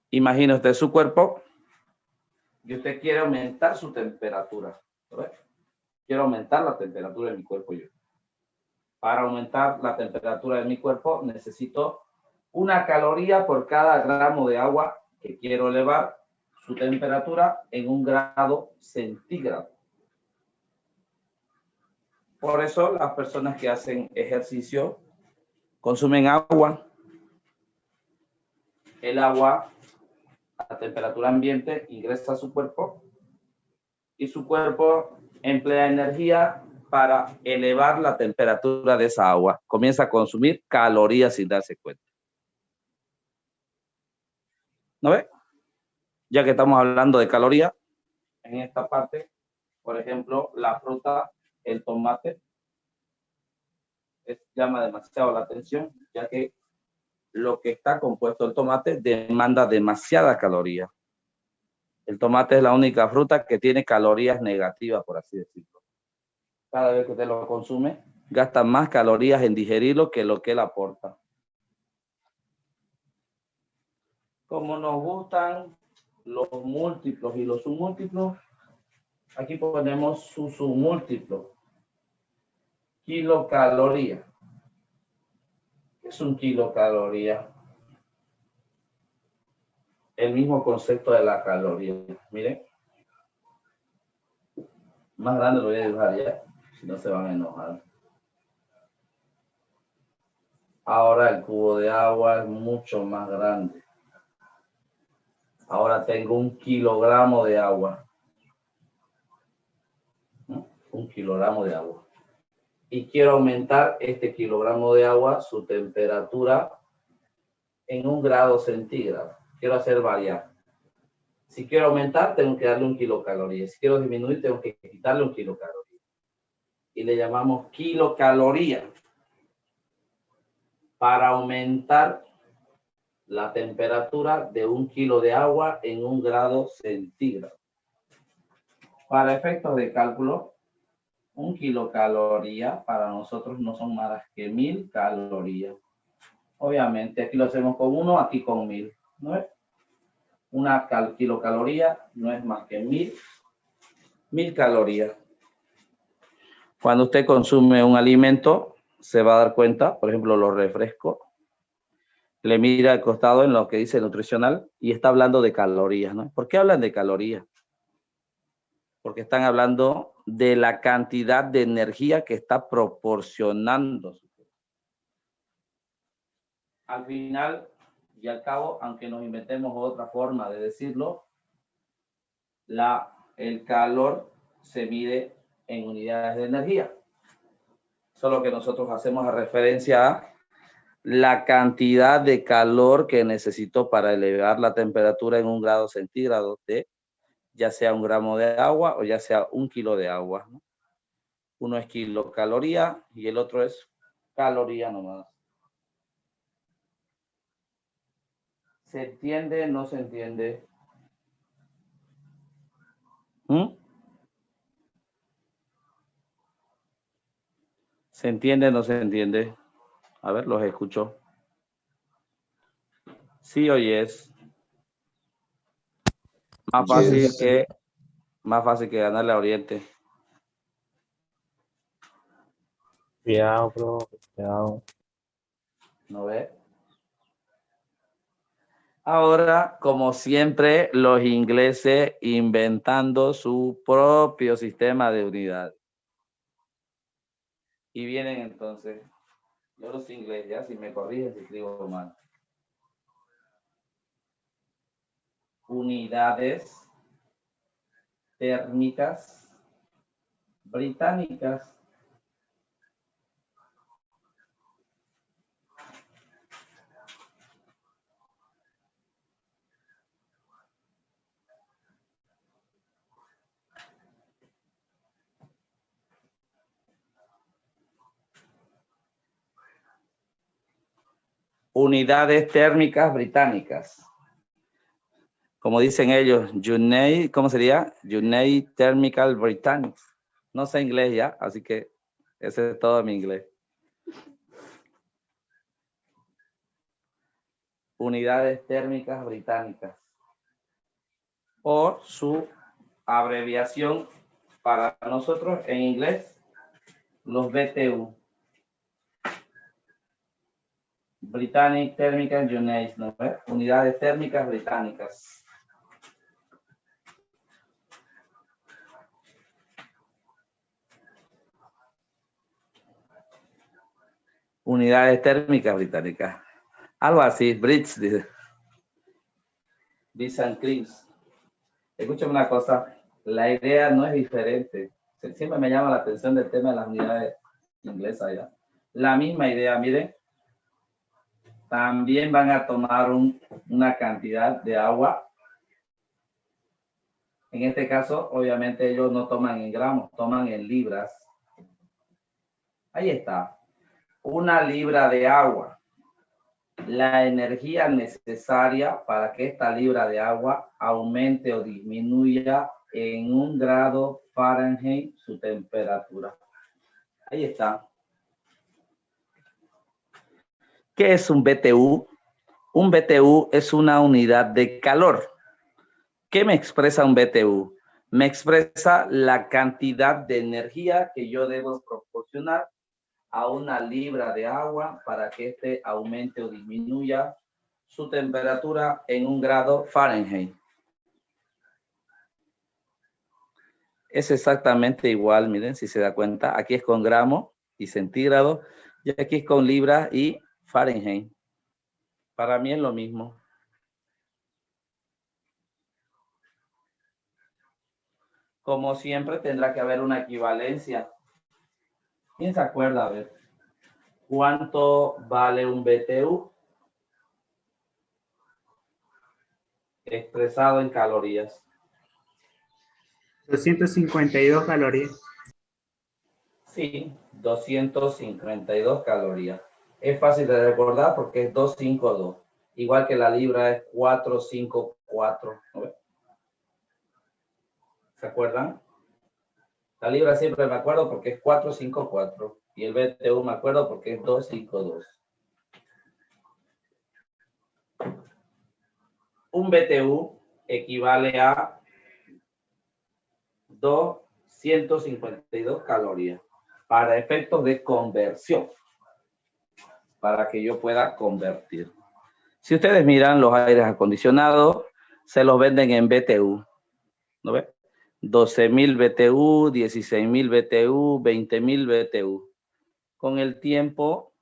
Imagine usted su cuerpo y usted quiere aumentar su temperatura. ¿Ves? Quiero aumentar la temperatura de mi cuerpo yo. Para aumentar la temperatura de mi cuerpo necesito 1 caloría por cada gramo de agua que quiero elevar su temperatura en 1 grado centígrado. Por eso las personas que hacen ejercicio consumen agua. El agua a temperatura ambiente ingresa a su cuerpo y su cuerpo emplea energía para elevar la temperatura de esa agua. Comienza a consumir calorías sin darse cuenta. ¿No ve? Ya que estamos hablando de calorías, en esta parte, por ejemplo, la fruta, el tomate, llama demasiado la atención, ya que lo que está compuesto el tomate demanda demasiada caloría. El tomate es la única fruta que tiene calorías negativas, por así decirlo. Cada vez que usted lo consume, gasta más calorías en digerirlo que lo que él aporta. Como nos gustan los múltiplos y los submúltiplos, aquí ponemos su submúltiplo. Kilocaloría. ¿Qué es un kilocaloría? El mismo concepto de la caloría. Miren. Más grande lo voy a dibujar ya, si no se van a enojar. Ahora el cubo de agua es mucho más grande. Ahora tengo 1 kilogramo de agua. 1 kilogramo de agua. Y quiero aumentar este kilogramo de agua, su temperatura, en 1 grado centígrado. Quiero hacer variar. Si quiero aumentar, tengo que darle 1 kilocaloría. Si quiero disminuir, tengo que quitarle 1 kilocaloría. Y le llamamos kilocaloría. Para aumentar la temperatura de 1 kilo de agua en 1 grado centígrado. Para efectos de cálculo, 1 kilocaloría para nosotros no son más que 1000 calorías. Obviamente, aquí lo hacemos con 1, aquí con 1000. ¿No es? 1 kilocaloría no es más que 1000 calorías. Cuando usted consume un alimento, se va a dar cuenta, por ejemplo, los refrescos, le mira al costado en lo que dice nutricional y está hablando de calorías, ¿no? ¿Por qué hablan de calorías? Porque están hablando de la cantidad de energía que está proporcionando. Al final y al cabo, aunque nos inventemos otra forma de decirlo, el calor se mide en unidades de energía. Solo que nosotros hacemos referencia a la cantidad de calor que necesito para elevar la temperatura en 1 grado centígrado de ya sea 1 gramo de agua o ya sea 1 kilo de agua, ¿no? Uno es kilocaloría y el otro es caloría nomás. ¿Se entiende? ¿No se entiende? ¿Se entiende? ¿No se entiende? A ver, los escucho. Sí o yes. Más fácil que ganarle a Oriente. Cuidado, bro, cuidado. ¿No ve? Ahora, como siempre, los ingleses inventando su propio sistema de unidad. Y vienen entonces, yo los ingleses, ya si me corrigen si escribo mal. Unidades térmicas británicas. Unidades térmicas británicas. Como dicen ellos, Unit, ¿cómo sería? Unit Thermical Britannics. No sé inglés ya, así que ese es todo mi inglés. Unidades térmicas británicas. Por su abreviación para nosotros en inglés, los BTU. Britannic Thermical Units, ¿no? Unidades térmicas británicas. Unidades térmicas británicas. Algo así, Brits, dice. Brits and Creams. Escúchame una cosa, la idea no es diferente. Siempre me llama la atención del tema de las unidades inglesas ya. La misma idea, miren. También van a tomar una cantidad de agua. En este caso, obviamente, ellos no toman en gramos, toman en libras. Ahí está. 1 libra de agua. La energía necesaria para que esta libra de agua aumente o disminuya en 1 grado Fahrenheit su temperatura. Ahí está. ¿Qué es un BTU? Un BTU es una unidad de calor. ¿Qué me expresa un BTU? Me expresa la cantidad de energía que yo debo proporcionar a 1 libra de agua para que este aumente o disminuya su temperatura en 1 grado Fahrenheit. Es exactamente igual, miren, si se da cuenta, aquí es con gramos y centígrados, y aquí es con libras y Fahrenheit. Para mí es lo mismo. Como siempre, tendrá que haber una equivalencia. ¿Quién se acuerda? A ver, ¿cuánto vale un BTU? Expresado en calorías. 252 calorías. Sí, 252 calorías. Es fácil de recordar porque es 252. Igual que la libra es 454. ¿No? ¿Se acuerdan? La libra siempre me acuerdo porque es 454. Y el BTU me acuerdo porque es 252. Un BTU equivale a 252 calorías para efectos de conversión, para que yo pueda convertir. Si ustedes miran los aires acondicionados, se los venden en BTU, ¿no ven? 12.000 BTU, 16.000 BTU, 20.000 BTU. Con el tiempo,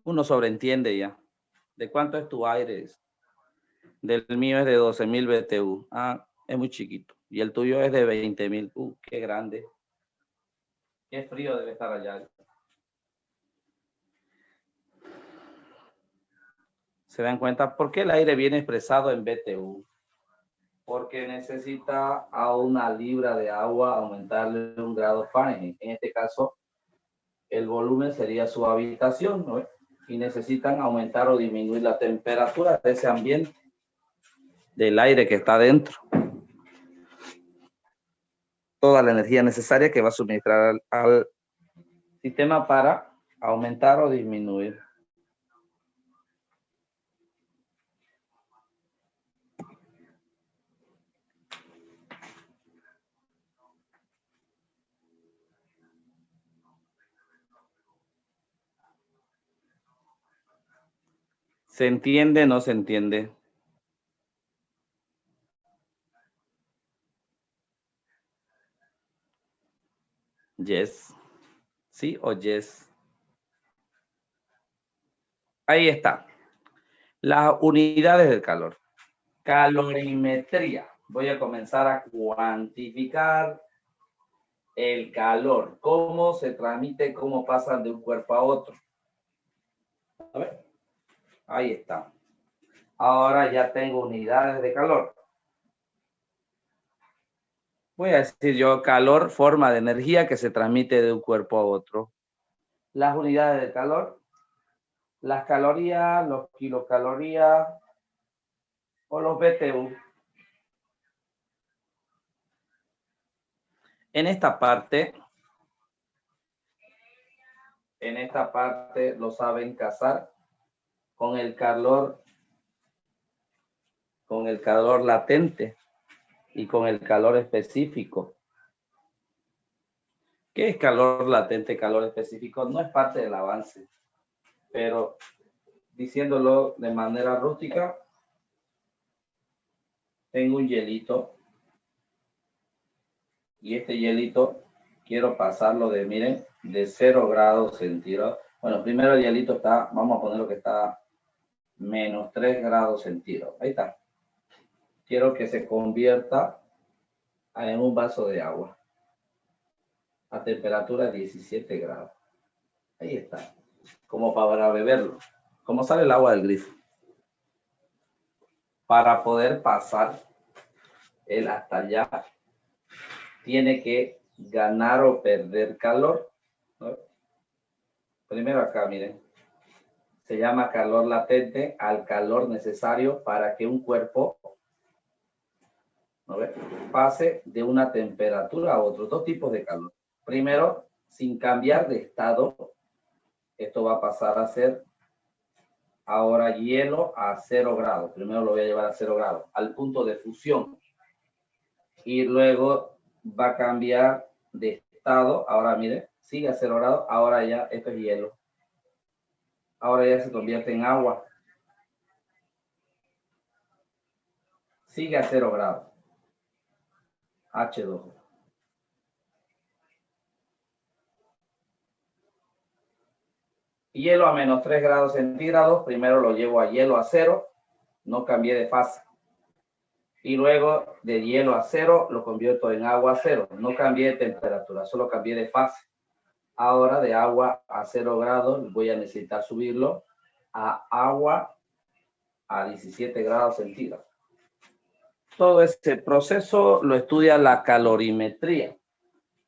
uno sobreentiende ya. ¿De cuánto es tu aire? Del mío es de 12.000 BTU. Ah, es muy chiquito. Y el tuyo es de 20.000. Qué grande. Qué frío debe estar allá. ¿Se dan cuenta? ¿Por qué el aire viene expresado en BTU? Porque necesita a 1 libra de agua aumentarle 1 grado Fahrenheit. En este caso, el volumen sería su habitación, ¿no? Y necesitan aumentar o disminuir la temperatura de ese ambiente, del aire que está dentro. Toda la energía necesaria que va a suministrar al sistema para aumentar o disminuir. ¿Se entiende o no se entiende? Yes. ¿Sí o yes? Ahí está. Las unidades del calor. Calorimetría. Voy a comenzar a cuantificar el calor. Cómo se transmite, cómo pasan de un cuerpo a otro. A ver. Ahí está. Ahora ya tengo unidades de calor. Voy a decir yo calor, forma de energía que se transmite de un cuerpo a otro. Las unidades de calor, las calorías, los kilocalorías o los BTU. En esta parte lo saben casar con el calor latente y con el calor específico. ¿Qué es calor latente, calor específico? No es parte del avance, pero diciéndolo de manera rústica, tengo un hielito y este hielito quiero pasarlo de, miren, de 0 grados centígrados Bueno, primero el hielito está, vamos a poner lo que está menos 3 grados centígrados. Ahí está. Quiero que se convierta en un vaso de agua a temperatura 17 grados. Ahí está. Como para beberlo. Como sale el agua del grifo. Para poder pasar el hasta allá, tiene que ganar o perder calor, ¿no? Primero acá, miren. Se llama calor latente al calor necesario para que un cuerpo, ¿no ve?, pase de una temperatura a otro. Dos tipos de calor. Primero, sin cambiar de estado, esto va a pasar a ser ahora hielo a 0 grados. Primero lo voy a llevar a 0 grados, al punto de fusión. Y luego va a cambiar de estado. Ahora, mire, sigue a 0 grados. Ahora ya, esto es hielo. Ahora ya se convierte en agua. Sigue a 0 grados. H2O. Hielo a menos 3 grados centígrados. Primero lo llevo a hielo a 0. No cambié de fase. Y luego de hielo a 0 lo convierto en agua a 0. No cambié de temperatura, solo cambié de fase. Ahora de agua a 0 grados voy a necesitar subirlo a agua a 17 grados centígrados. Todo este proceso lo estudia la calorimetría,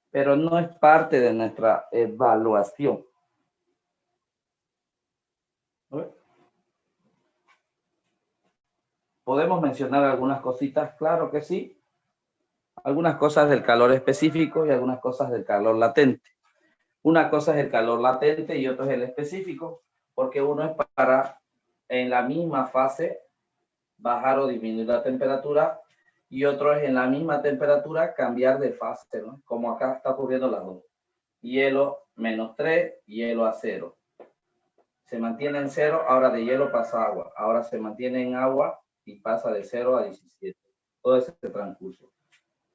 pero no es parte de nuestra evaluación. ¿Podemos mencionar algunas cositas? Claro que sí. Algunas cosas del calor específico y algunas cosas del calor latente. Una cosa es el calor latente y otro es el específico, porque uno es para, en la misma fase, bajar o disminuir la temperatura, y otro es en la misma temperatura cambiar de fase, ¿no? Como acá está ocurriendo las dos. Hielo menos 3, hielo a 0. Se mantiene en 0, ahora de hielo pasa a agua. Ahora se mantiene en agua y pasa de 0 a 17. Todo ese transcurso.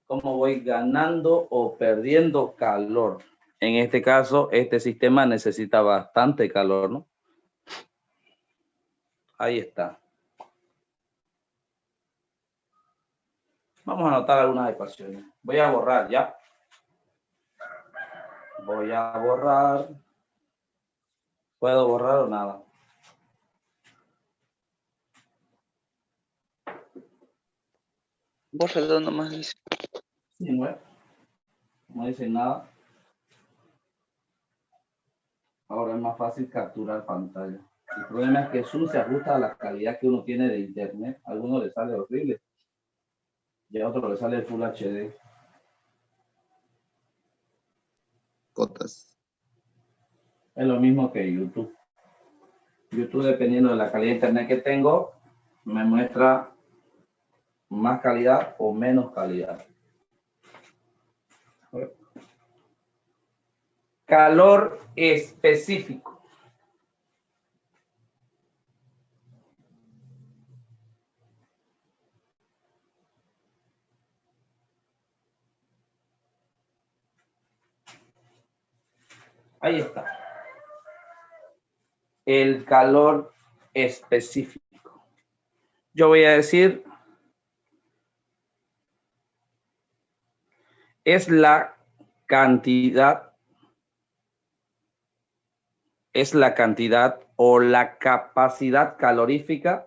¿Cómo voy ganando o perdiendo calor? En este caso, este sistema necesita bastante calor, ¿no? Ahí está. Vamos a anotar algunas ecuaciones. Voy a borrar ya. Voy a borrar. ¿Puedo borrar o nada? Bórralo nomás, dice. Sí, no dice nada. Ahora es más fácil capturar pantalla. El problema es que Zoom se ajusta a la calidad que uno tiene de internet. A alguno le sale horrible y a otro le sale Full HD. Cotas. Es lo mismo que YouTube. YouTube, dependiendo de la calidad de internet que tengo, me muestra más calidad o menos calidad. Calor específico. Ahí está. El calor específico. Yo voy a decir, es la cantidad o la capacidad calorífica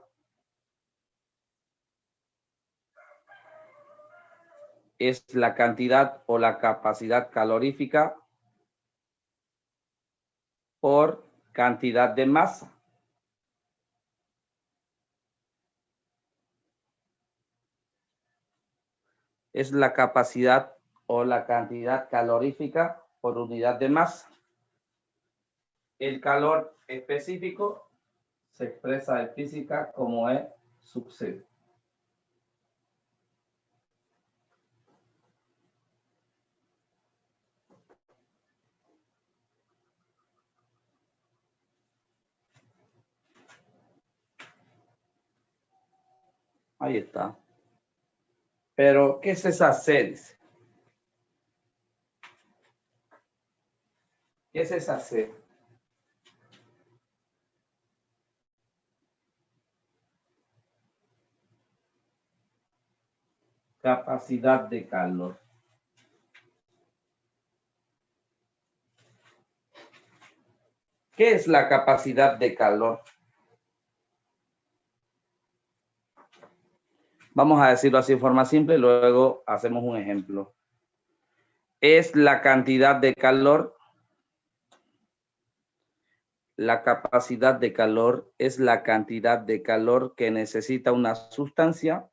por cantidad de masa. Es la capacidad o la cantidad calorífica por unidad de masa. El calor específico se expresa en física como E sub C. Ahí está. Pero, ¿qué es esa C? Dice. ¿Qué es esa C? Capacidad de calor. ¿Qué es la capacidad de calor? Vamos a decirlo así de forma simple y luego hacemos un ejemplo. Es la cantidad de calor. La capacidad de calor es la cantidad de calor que necesita una sustancia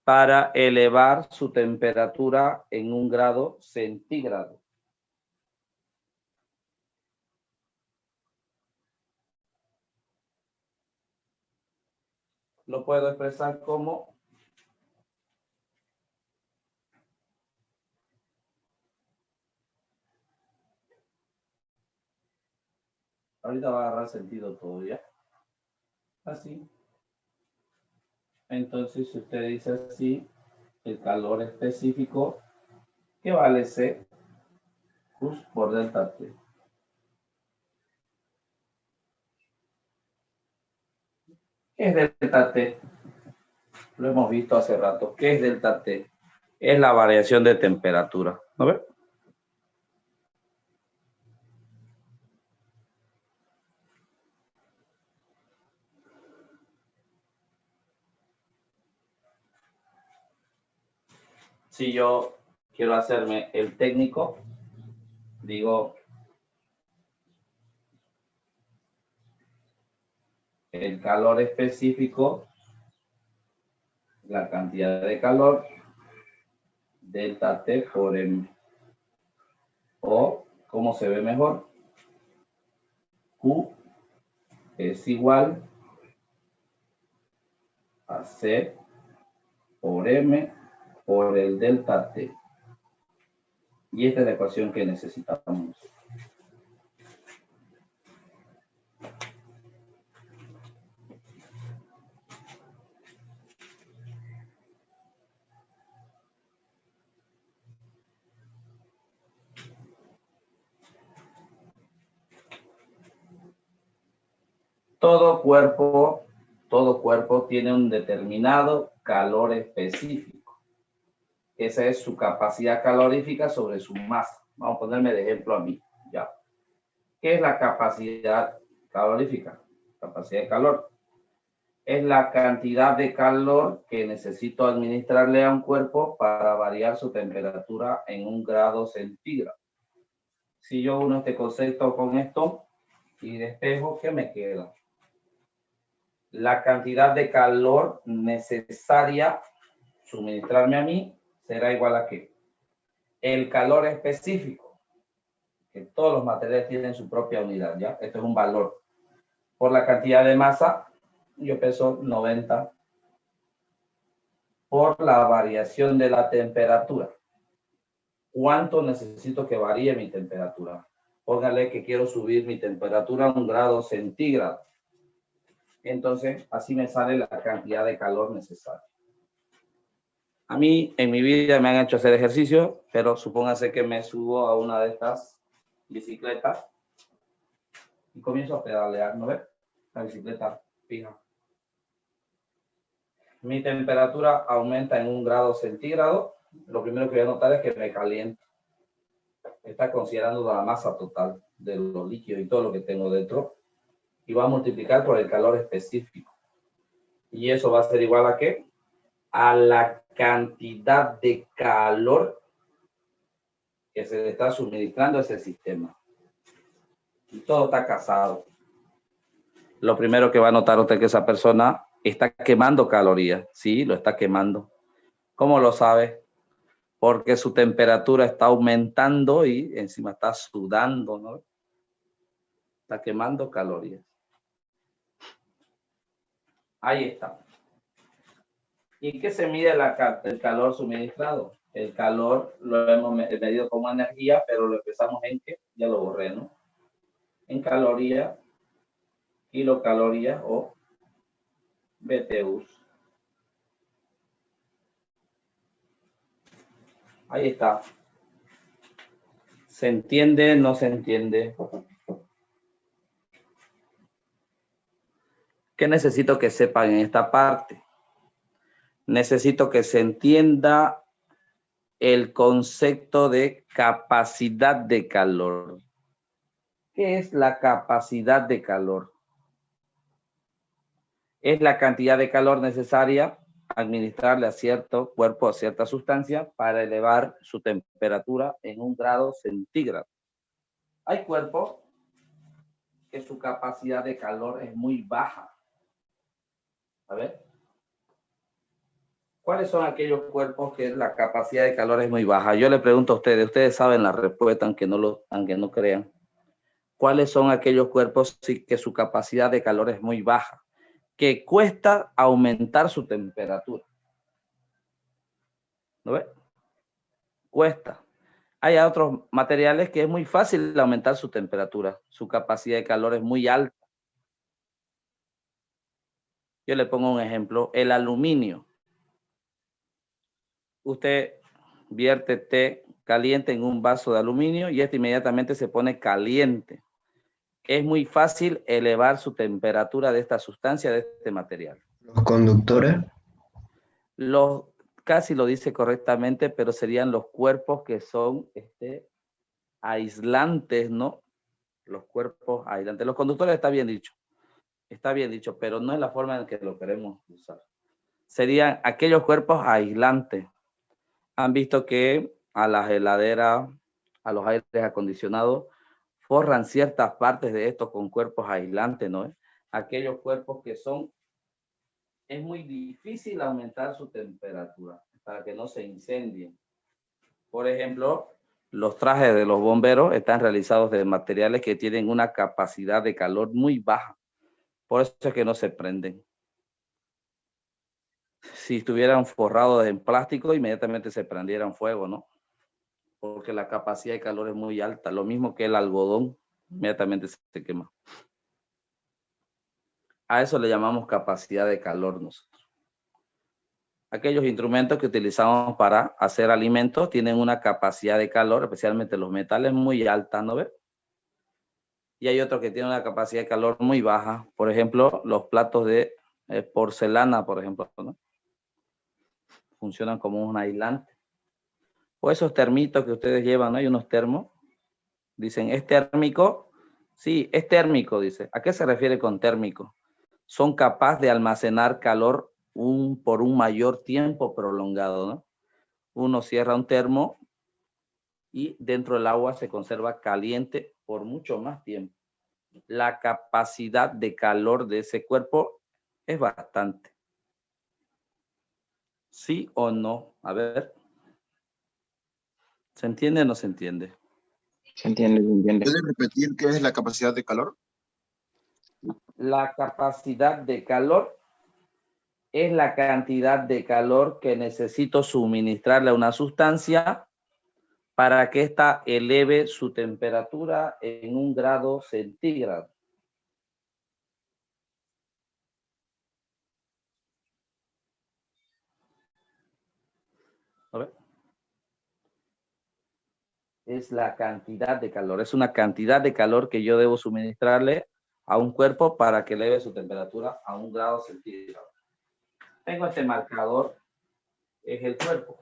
para elevar su temperatura en 1 grado centígrado. Lo puedo expresar como ahorita va a agarrar sentido todo, ¿ya? Así. Entonces, si usted dice así, el calor específico, ¿qué vale C? Q por delta T. ¿Qué es delta T? Lo hemos visto hace rato. ¿Qué es delta T? Es la variación de temperatura. ¿No ve? Si yo quiero hacerme el técnico, digo el calor específico, la cantidad de calor, delta T por M. O, ¿cómo se ve mejor? Q es igual a C por M por el delta T. Y esta es la ecuación que necesitamos. Todo cuerpo tiene un determinado calor específico. Esa es su capacidad calorífica sobre su masa. Vamos a ponerme de ejemplo a mí. ¿Ya? ¿Qué es la capacidad calorífica? Capacidad de calor. Es la cantidad de calor que necesito administrarle a un cuerpo para variar su temperatura en 1 grado centígrado. Si yo uno este concepto con esto y despejo, ¿qué me queda? La cantidad de calor necesaria suministrarme a mí será igual a ¿qué? El calor específico, que todos los materiales tienen su propia unidad, ¿ya? Esto es un valor. Por la cantidad de masa, yo peso 90 por la variación de la temperatura. ¿Cuánto necesito que varíe mi temperatura? Póngale que quiero subir mi temperatura a 1 grado centígrado. Entonces, así me sale la cantidad de calor necesaria. A mí, en mi vida me han hecho hacer ejercicio, pero supóngase que me subo a una de estas bicicletas y comienzo a pedalear, ¿no ves? La bicicleta fija. Mi temperatura aumenta en 1 grado centígrado. Lo primero que voy a notar es que me caliento. Está considerando la masa total de los líquidos y todo lo que tengo dentro. Y va a multiplicar por el calor específico. Y eso va a ser igual a ¿qué? A la cantidad de calor que se le está suministrando a ese sistema. Y todo está casado. Lo primero que va a notar usted es que esa persona está quemando calorías. Sí, lo está quemando. ¿Cómo lo sabe? Porque su temperatura está aumentando y encima está sudando, ¿no? Está quemando calorías. Ahí está. ¿Y qué se mide el calor suministrado? El calor lo hemos medido como energía, pero lo empezamos en ¿qué? Ya lo borré, ¿no? En calorías, kilocalorías o BTUs. Ahí está. ¿Se entiende? ¿No se entiende? ¿Qué necesito que sepan en esta parte? Necesito que se entienda el concepto de capacidad de calor. ¿Qué es la capacidad de calor? Es la cantidad de calor necesaria administrarle a cierto cuerpo, a cierta sustancia, para elevar su temperatura en 1 grado centígrado. Hay cuerpos que su capacidad de calor es muy baja. A ver. ¿Cuáles son aquellos cuerpos que la capacidad de calor es muy baja? Yo le pregunto a ustedes saben la respuesta, aunque no crean. ¿Cuáles son aquellos cuerpos que su capacidad de calor es muy baja? Que cuesta aumentar su temperatura. ¿No ve? Cuesta. Hay otros materiales que es muy fácil aumentar su temperatura. Su capacidad de calor es muy alta. Yo le pongo un ejemplo. El aluminio. Usted vierte té caliente en un vaso de aluminio y este inmediatamente se pone caliente. Es muy fácil elevar su temperatura de esta sustancia, de este material. ¿Los conductores? Casi lo dice correctamente, pero serían los cuerpos que son aislantes, ¿no? Los cuerpos aislantes. Los conductores está bien dicho, pero no es la forma en que lo queremos usar. Serían aquellos cuerpos aislantes. Han visto que a las heladeras, a los aires acondicionados, forran ciertas partes de estos con cuerpos aislantes, ¿no? Aquellos cuerpos que es muy difícil aumentar su temperatura para que no se incendien. Por ejemplo, los trajes de los bomberos están realizados de materiales que tienen una capacidad de calor muy baja. Por eso es que no se prenden. Si estuvieran forrados en plástico, inmediatamente se prendieran fuego, ¿no? Porque la capacidad de calor es muy alta. Lo mismo que el algodón, inmediatamente se quema. A eso le llamamos capacidad de calor nosotros. Aquellos instrumentos que utilizamos para hacer alimentos tienen una capacidad de calor, especialmente los metales, muy alta, ¿no ves? Y hay otros que tienen una capacidad de calor muy baja. Por ejemplo, los platos de porcelana, por ejemplo, ¿no? Funcionan como un aislante. O esos termitos que ustedes llevan, ¿no? Hay unos termos. Dicen, ¿es térmico? Sí, es térmico, dice. ¿A qué se refiere con térmico? Son capaces de almacenar calor por un mayor tiempo prolongado, ¿no? Uno cierra un termo y dentro del agua se conserva caliente por mucho más tiempo. La capacidad de calor de ese cuerpo es bastante. ¿Sí o no? A ver. ¿Se entiende o no se entiende? Se entiende, se entiende. ¿Puede repetir qué es la capacidad de calor? La capacidad de calor es la cantidad de calor que necesito suministrarle a una sustancia para que ésta eleve su temperatura en 1 grado centígrado. A ver. Es la cantidad de calor. Es una cantidad de calor que yo debo suministrarle a un cuerpo para que eleve su temperatura a 1 grado centígrado. Tengo este marcador, es el cuerpo.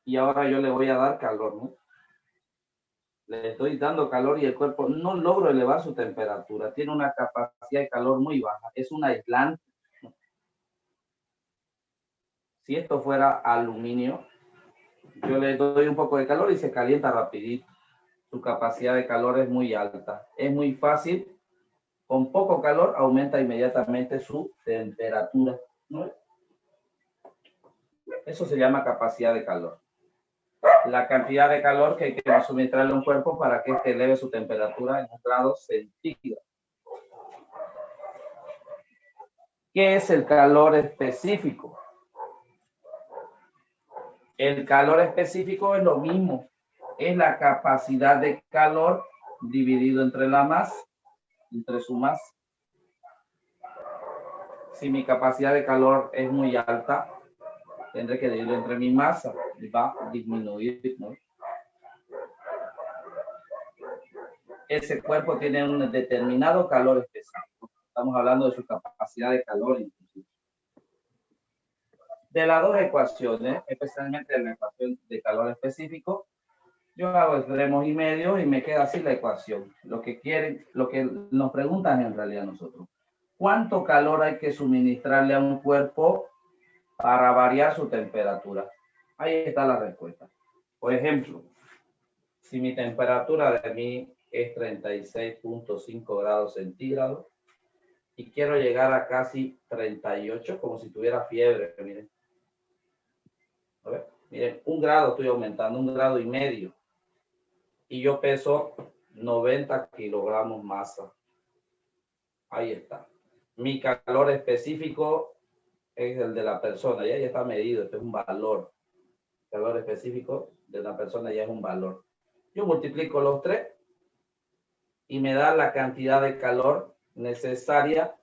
Y ahora yo le voy a dar calor, ¿no? Le estoy dando calor y el cuerpo no logro elevar su temperatura. Tiene una capacidad de calor muy baja. Es un aislante. Si esto fuera aluminio, yo le doy un poco de calor y se calienta rapidito. Su capacidad de calor es muy alta. Es muy fácil. Con poco calor aumenta inmediatamente su temperatura, ¿no? Eso se llama capacidad de calor. La cantidad de calor que hay que suministrarle a un cuerpo para que éste eleve su temperatura en 1 grado centígrado. ¿Qué es el calor específico? El calor específico es lo mismo. Es la capacidad de calor dividido entre la masa, entre su masa. Si mi capacidad de calor es muy alta, tendré que dividirlo entre mi masa y va a disminuir, ¿no? ese cuerpo tiene un determinado calor específico. Estamos hablando de su capacidad de calor inclusive. De las dos ecuaciones, especialmente la ecuación de calor específico, yo hago extremos y medios y me queda así la ecuación. Lo que nos preguntan en realidad nosotros. ¿Cuánto calor hay que suministrarle a un cuerpo para variar su temperatura? Ahí está la respuesta. Por ejemplo, si mi temperatura de mí es 36.5 grados centígrados y quiero llegar a casi 38, como si tuviera fiebre, miren. A ver, miren, 1 grado estoy aumentando, 1,5 grados. Y yo peso 90 kilogramos masa. Ahí está. Mi calor específico es el de la persona. Ya está medido, este es un valor. El calor específico de la persona ya es un valor. Yo multiplico los 3 y me da la cantidad de calor necesaria,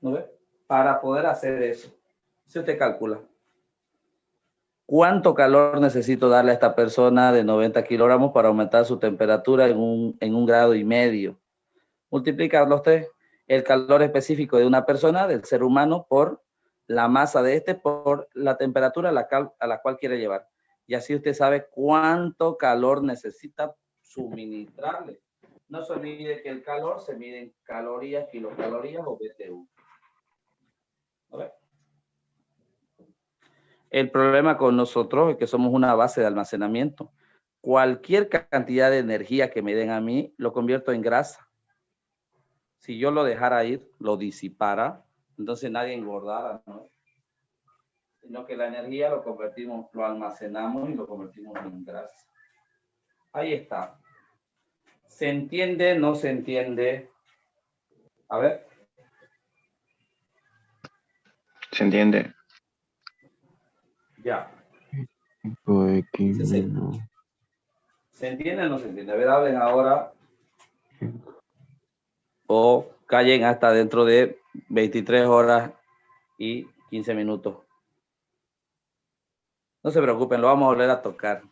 ¿no ve?, para poder hacer eso. Si usted calcula, ¿cuánto calor necesito darle a esta persona de 90 kilogramos para aumentar su temperatura en 1,5 grados? Multiplicar los 3, el calor específico de una persona, del ser humano, por la masa de este, por la temperatura a la cual quiere llevar. Y así usted sabe cuánto calor necesita suministrarle. No se olvide que el calor se mide en calorías, kilocalorías o BTU. A ver. El problema con nosotros es que somos una base de almacenamiento. Cualquier cantidad de energía que me den a mí, lo convierto en grasa. Si yo lo dejara ir, lo disipara, entonces nadie engordara, ¿no? Sino que la energía lo almacenamos y lo convertimos en grasa. Ahí está. ¿Se entiende? ¿No se entiende? A ver. Se entiende. Ya. X Sí. ¿Se entiende o no se entiende? A ver, hablen ahora. O callen hasta dentro de 23 horas y 15 minutos. No se preocupen, lo vamos a volver a tocar.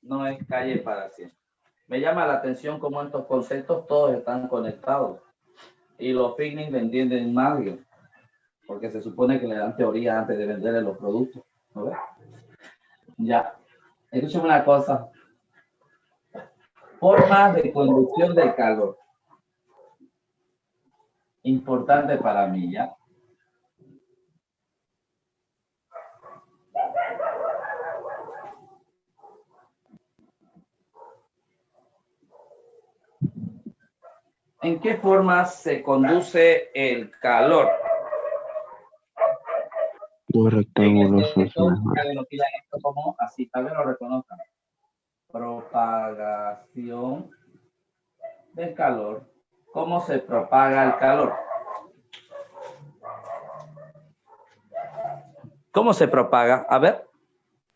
No es calle para siempre. Me llama la atención cómo estos conceptos todos están conectados. Y los picnics le entienden más bien, porque se supone que le dan teoría antes de venderle los productos. ¿No ves? Ya. Escúchame una cosa. Formas de conducción del calor. Importante para mí, ¿ya? ¿En qué formas se conduce el calor? Los rectángulos esto como así, tal vez lo reconozcan. Propagación del calor. ¿Cómo se propaga el calor? ¿Cómo se propaga? A ver,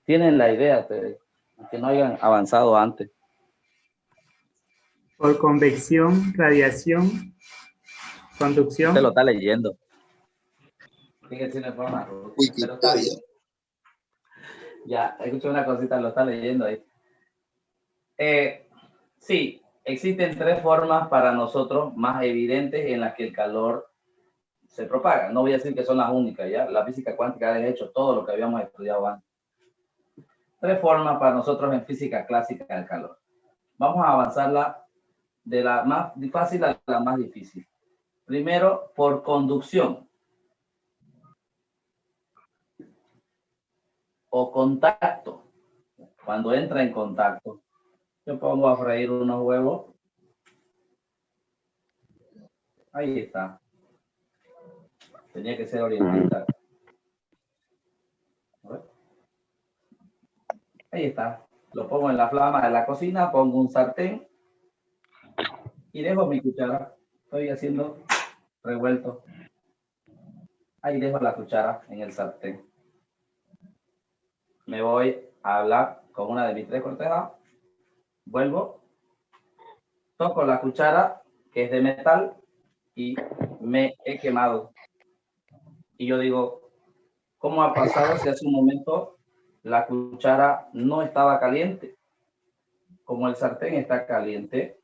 tienen la idea, que no hayan avanzado antes. Por convección, radiación, conducción. Usted lo está leyendo. Fíjense en la forma. Pero está bien. Ya, escuché una cosita, lo está leyendo ahí. Sí, existen 3 formas para nosotros más evidentes en las que el calor se propaga. No voy a decir que son las únicas, ¿ya? La física cuántica ha hecho todo lo que habíamos estudiado antes. 3 formas para nosotros en física clásica del calor. Vamos a avanzarla de la más fácil a la más difícil. Primero, por conducción o contacto. Cuando entra en contacto, yo pongo a freír unos huevos. Ahí está. Tenía que ser oriental. Ahí está. Lo pongo en la flama de la cocina, pongo un sartén y dejo mi cuchara. Estoy haciendo revuelto. Ahí dejo la cuchara en el sartén. Me voy a hablar con una de mis 3 cortejas. Vuelvo. Toco la cuchara, que es de metal, y me he quemado. Y yo digo, ¿cómo ha pasado si hace un momento la cuchara no estaba caliente? Como el sartén está caliente,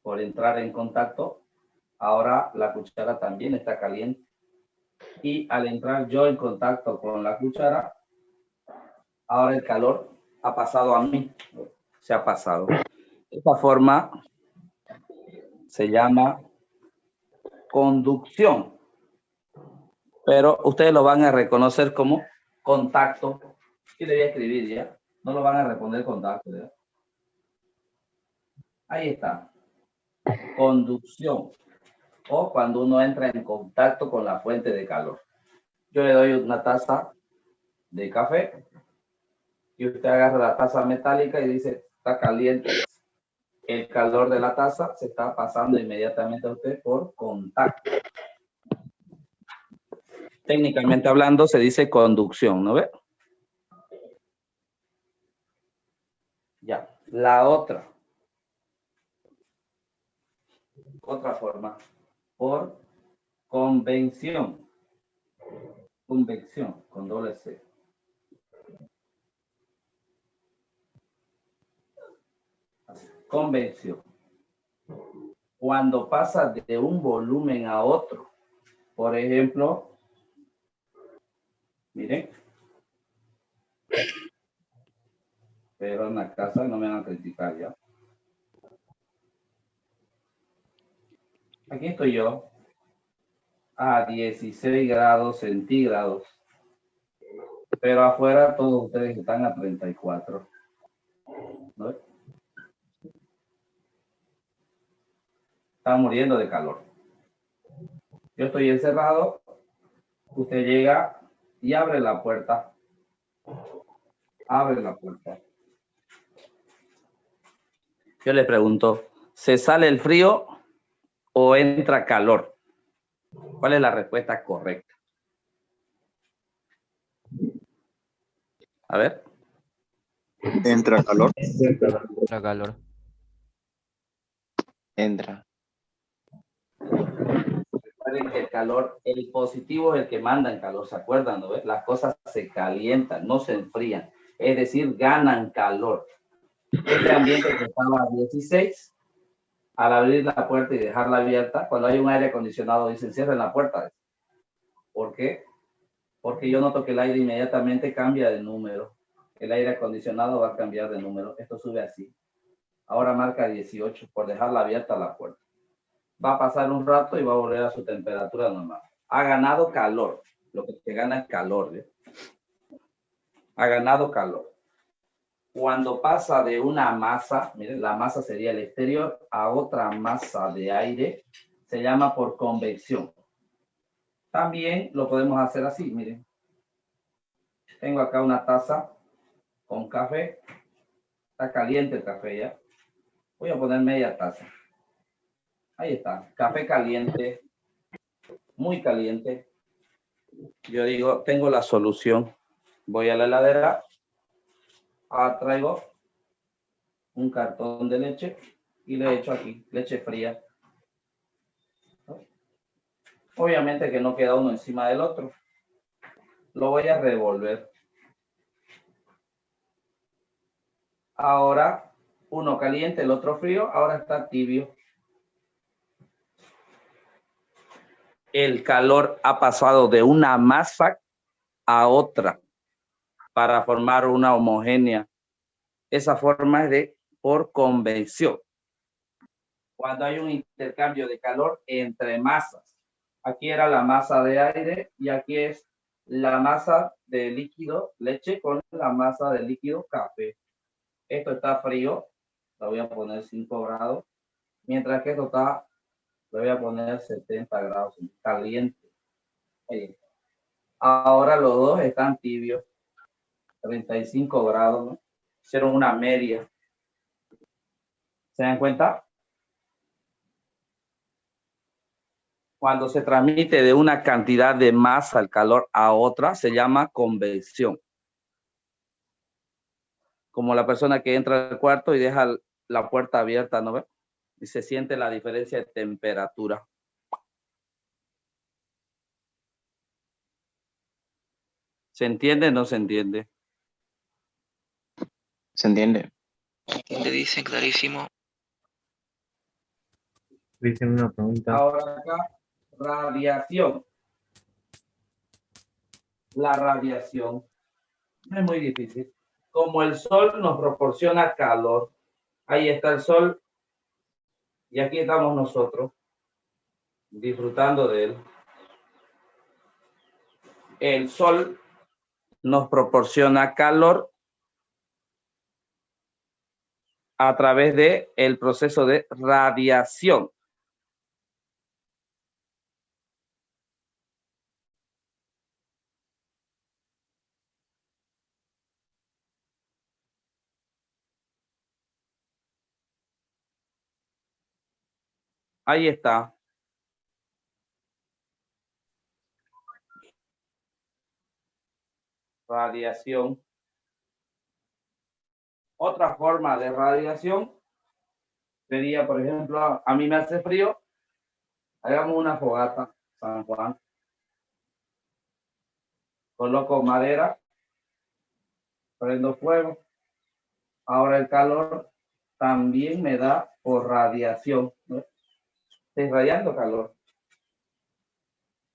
por entrar en contacto, ahora la cuchara también está caliente. Y al entrar yo en contacto con la cuchara, ahora el calor ha pasado a mí, se ha pasado. Esta forma se llama conducción, pero ustedes lo van a reconocer como contacto. Y le voy a escribir ya, no lo van a responder contacto, ¿verdad? Ahí está, conducción, o cuando uno entra en contacto con la fuente de calor. Yo le doy una taza de café y usted agarra la taza metálica y dice, está caliente. El calor de la taza se está pasando inmediatamente a usted por contacto. Técnicamente hablando se dice conducción, ¿no ve? Ya, la otra forma, por convención. Convección, con doble C. Convección. Cuando pasa de un volumen a otro. Por ejemplo, miren. Pero en la casa no me van a criticar ya. Aquí estoy yo. A 16 grados centígrados. Pero afuera todos ustedes están a 34. ¿No? Están muriendo de calor. Yo estoy encerrado. Usted llega y abre la puerta. Abre la puerta. Yo le pregunto, ¿se sale el frío o entra calor? ¿Cuál es la respuesta correcta? A ver. Entra calor. Entra calor. Entra. Recuerden que el calor, el positivo es el que manda en calor, ¿se acuerdan? ¿No? Las cosas se calientan, no se enfrían. Es decir, ganan calor. Este ambiente que estaba a 16, al abrir la puerta y dejarla abierta, cuando hay un aire acondicionado, dicen, cierren la puerta. ¿Por qué? Porque yo noto que el aire inmediatamente cambia de número. El aire acondicionado va a cambiar de número. Esto sube así. Ahora marca 18 por dejarla abierta la puerta. Va a pasar un rato y va a volver a su temperatura normal. Ha ganado calor. Lo que se gana es calor. ¿eh? Ha ganado calor. Cuando pasa de una masa, miren, la masa sería el exterior, a otra masa de aire, se llama por convección. También lo podemos hacer así, miren. Tengo acá una taza con café. Está caliente el café ya. Voy a poner media taza. Ahí está, café caliente, muy caliente. Yo digo, tengo la solución. Voy a la heladera, traigo un cartón de leche y le echo aquí, leche fría. Obviamente que no queda uno encima del otro. Lo voy a revolver. Ahora, uno caliente, el otro frío, ahora está tibio. El calor ha pasado de una masa a otra para formar una homogénea. Esa forma es de por convección. Cuando hay un intercambio de calor entre masas. Aquí era la masa de aire y aquí es la masa de líquido leche con la masa de líquido café. Esto está frío, lo voy a poner 5 grados, mientras que esto está, le voy a poner 70 grados, caliente. Ahí. Ahora los dos están tibios, 35 grados, ¿no? Hicieron una media. ¿Se dan cuenta? Cuando se transmite de una cantidad de masa el calor a otra, se llama convección. Como la persona que entra al cuarto y deja la puerta abierta, ¿no ve? Y se siente la diferencia de temperatura. ¿Se entiende o no se entiende? ¿Se entiende? ¿Entiende? Dice clarísimo. Dicen una pregunta. Ahora acá, radiación. La radiación no es muy difícil. Como el sol nos proporciona calor, ahí está el sol y aquí estamos nosotros disfrutando de él. El sol nos proporciona calor a través de el proceso de radiación. Ahí está. Radiación. Otra forma de radiación sería, por ejemplo, a mí me hace frío, hagamos una fogata, San Juan. Coloco madera, prendo fuego. Ahora el calor también me da por radiación, ¿no? Estoy irradiando calor.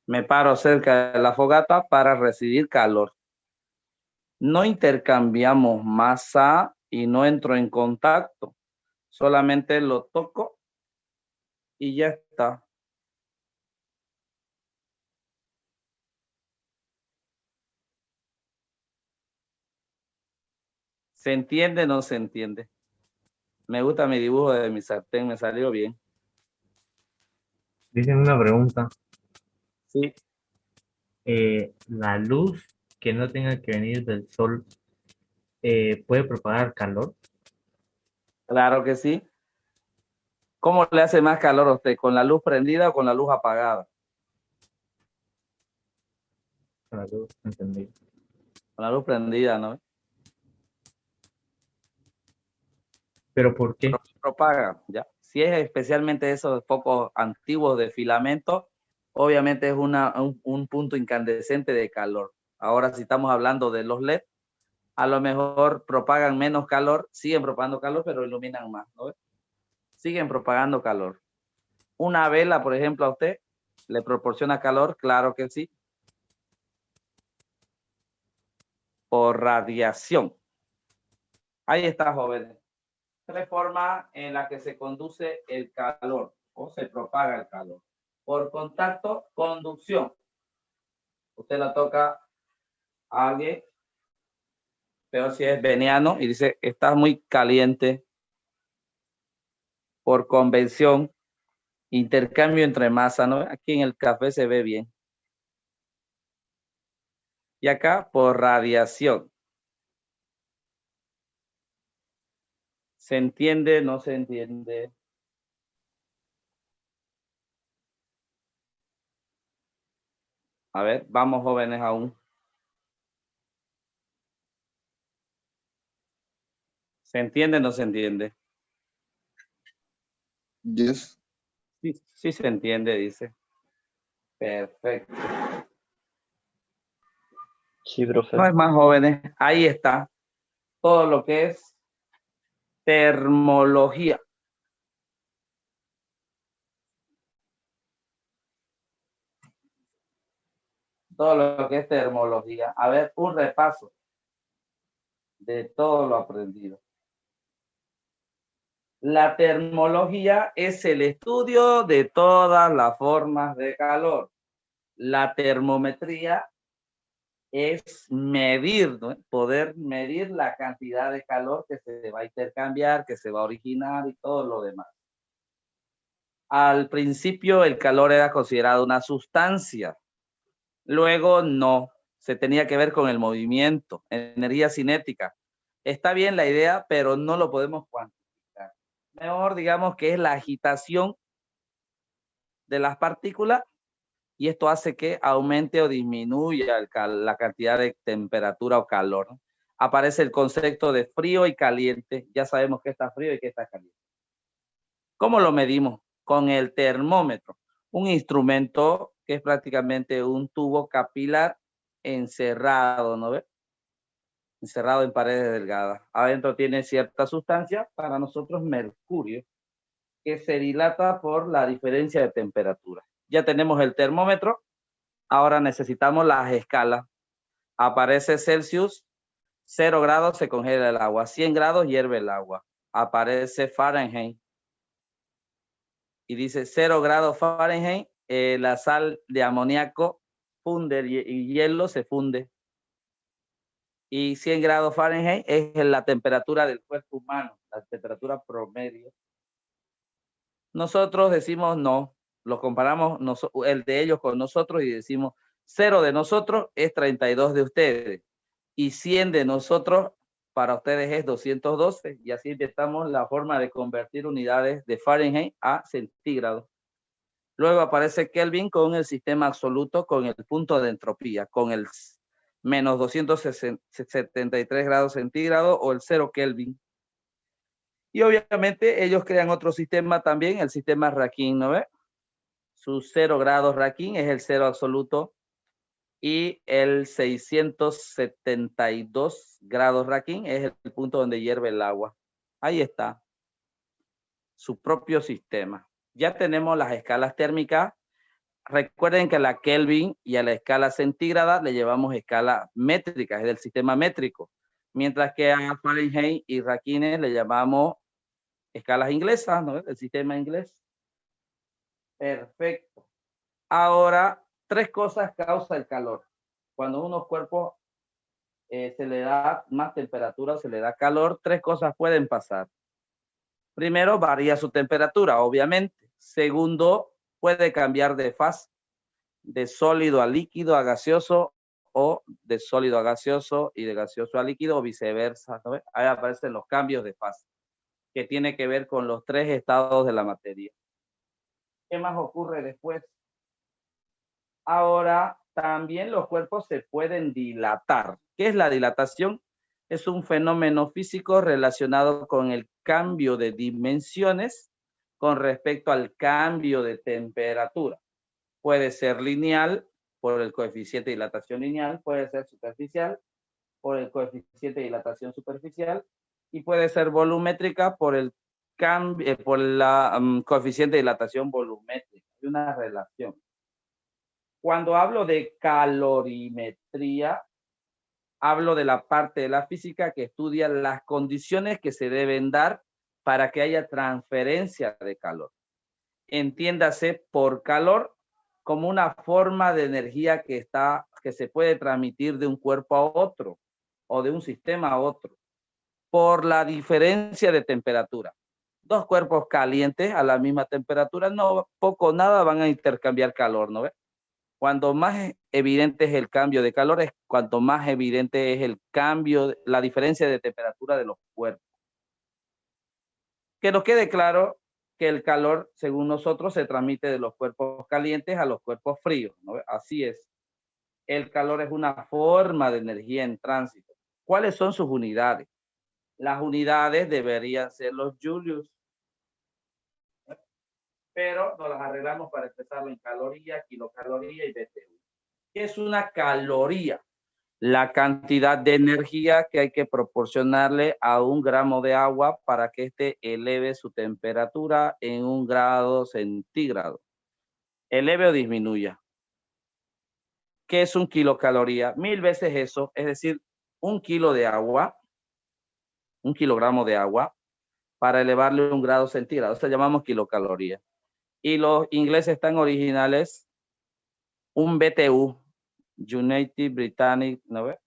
Me paro cerca de la fogata para recibir calor. No intercambiamos masa y no entro en contacto. Solamente lo toco y ya está. ¿Se entiende o no se entiende? Me gusta mi dibujo de mi sartén, me salió bien. Dicen una pregunta. Sí. La luz que no tenga que venir del sol puede propagar calor. Claro que sí. ¿Cómo le hace más calor a usted? ¿Con la luz prendida o con la luz apagada? Con la luz, entendí. Con la luz prendida, ¿no? ¿Pero por qué? Propaga, ya. Si es especialmente esos focos antiguos de filamento, obviamente es un punto incandescente de calor. Ahora, si estamos hablando de los LED, a lo mejor propagan menos calor, siguen propagando calor, pero iluminan más, ¿no? Siguen propagando calor. Una vela, por ejemplo, a usted, ¿le proporciona calor? Claro que sí. Por radiación. Ahí está, jóvenes. 3 formas en las que se conduce el calor o se propaga el calor. Por contacto, conducción. Usted la toca a alguien, pero si es veniano y dice, está muy caliente. Por convención, intercambio entre masa, ¿no? Aquí en el café se ve bien. Y acá por radiación. ¿Se entiende? ¿No se entiende? A ver, vamos jóvenes aún. ¿Se entiende o no se entiende? Yes. Sí, sí se entiende, dice. Perfecto. Sí, profe. No es más jóvenes. Ahí está. Todo lo que es termología. Todo lo que es termología. A ver, un repaso de todo lo aprendido. La termología es el estudio de todas las formas de calor. La termometría es medir, ¿no? Poder medir la cantidad de calor que se va a intercambiar, que se va a originar y todo lo demás. Al principio el calor era considerado una sustancia. Luego no, se tenía que ver con el movimiento, energía cinética. Está bien la idea, pero no lo podemos cuantificar. Mejor digamos que es la agitación de las partículas y esto hace que aumente o disminuya la cantidad de temperatura o calor, ¿no? Aparece el concepto de frío y caliente. Ya sabemos que está frío y que está caliente. ¿Cómo lo medimos? Con el termómetro, un instrumento que es prácticamente un tubo capilar encerrado, ¿no ves? Encerrado en paredes delgadas. Adentro tiene cierta sustancia, para nosotros mercurio. que se dilata por la diferencia de temperatura. Ya tenemos el termómetro, ahora necesitamos las escalas. Aparece Celsius, 0 grados se congela el agua, 100 grados hierve el agua. Aparece Fahrenheit y dice 0 grados Fahrenheit, la sal de amoníaco funde y hielo se funde. Y 100 grados Fahrenheit es la temperatura del cuerpo humano, la temperatura promedio. Nosotros decimos no, lo comparamos el de ellos con nosotros y decimos 0 de nosotros es 32 de ustedes y 100 de nosotros para ustedes es 212 y así inventamos la forma de convertir unidades de Fahrenheit a centígrados. Luego aparece Kelvin con el sistema absoluto, con el punto de entropía, con el menos 273 grados centígrados o el 0 Kelvin. Y obviamente ellos crean otro sistema también, el sistema Rankine, ¿no ve? Sus 0 grados Rankine es el 0 absoluto y el 672 grados Rankine es el punto donde hierve el agua. Ahí está, su propio sistema. Ya tenemos las escalas térmicas. Recuerden que a la Kelvin y a la escala centígrada le llevamos escala métrica, es del sistema métrico. Mientras que a Fahrenheit y Rankine le llamamos escalas inglesas, ¿no? El sistema inglés. Perfecto. Ahora, 3 cosas causa el calor. Cuando unos cuerpos se le da más temperatura, se le da calor, 3 cosas pueden pasar. Primero, varía su temperatura, obviamente. Segundo, puede cambiar de fase, de sólido a líquido a gaseoso o de sólido a gaseoso y de gaseoso a líquido o viceversa, ¿no? Ahí aparecen los cambios de fase, que tiene que ver con los 3 estados de la materia. ¿Qué más ocurre después? Ahora, también los cuerpos se pueden dilatar. ¿Qué es la dilatación? Es un fenómeno físico relacionado con el cambio de dimensiones con respecto al cambio de temperatura. Puede ser lineal por el coeficiente de dilatación lineal, puede ser superficial por el coeficiente de dilatación superficial y puede ser volumétrica por el cambio, por la coeficiente de dilatación volumétrica. Hay una relación. Cuando hablo de calorimetría, hablo de la parte de la física que estudia las condiciones que se deben dar para que haya transferencia de calor. Entiéndase por calor como una forma de energía que se puede transmitir de un cuerpo a otro o de un sistema a otro por la diferencia de temperatura. 2 cuerpos calientes a la misma temperatura, no, poco o nada van a intercambiar calor, ¿no ves? Cuanto más evidente es el cambio de calor, es cuanto más evidente es el cambio, la diferencia de temperatura de los cuerpos. Que nos quede claro que el calor, según nosotros, se transmite de los cuerpos calientes a los cuerpos fríos, ¿no? Así es. El calor es una forma de energía en tránsito. ¿Cuáles son sus unidades? Las unidades deberían ser los Julius, pero nos las arreglamos para expresarlo en calorías, kilocalorías y BTU. ¿Qué es una caloría? La cantidad de energía que hay que proporcionarle a 1 gramo de agua para que éste eleve su temperatura en 1 grado centígrado. Eleve o disminuya. ¿Qué es 1 kilocaloría? 1000 veces eso, es decir, 1 kilo de agua, 1 kilogramo de agua, para elevarle 1 grado centígrado. Eso llamamos kilocaloría. Y los ingleses están originales, 1 BTU, United Britannic, ¿no ves?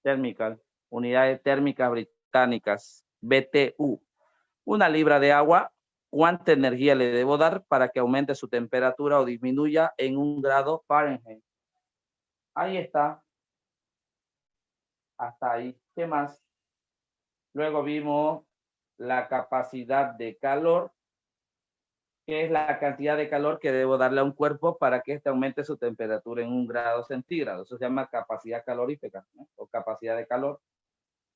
Térmica, unidades térmicas británicas, BTU. 1 libra de agua, ¿cuánta energía le debo dar para que aumente su temperatura o disminuya en 1 grado Fahrenheit? Ahí está. Hasta ahí. ¿Qué más? Luego vimos la capacidad de calor, que es la cantidad de calor que debo darle a un cuerpo para que éste aumente su temperatura en 1 grado centígrado. Eso se llama capacidad calorífica, ¿no? O capacidad de calor.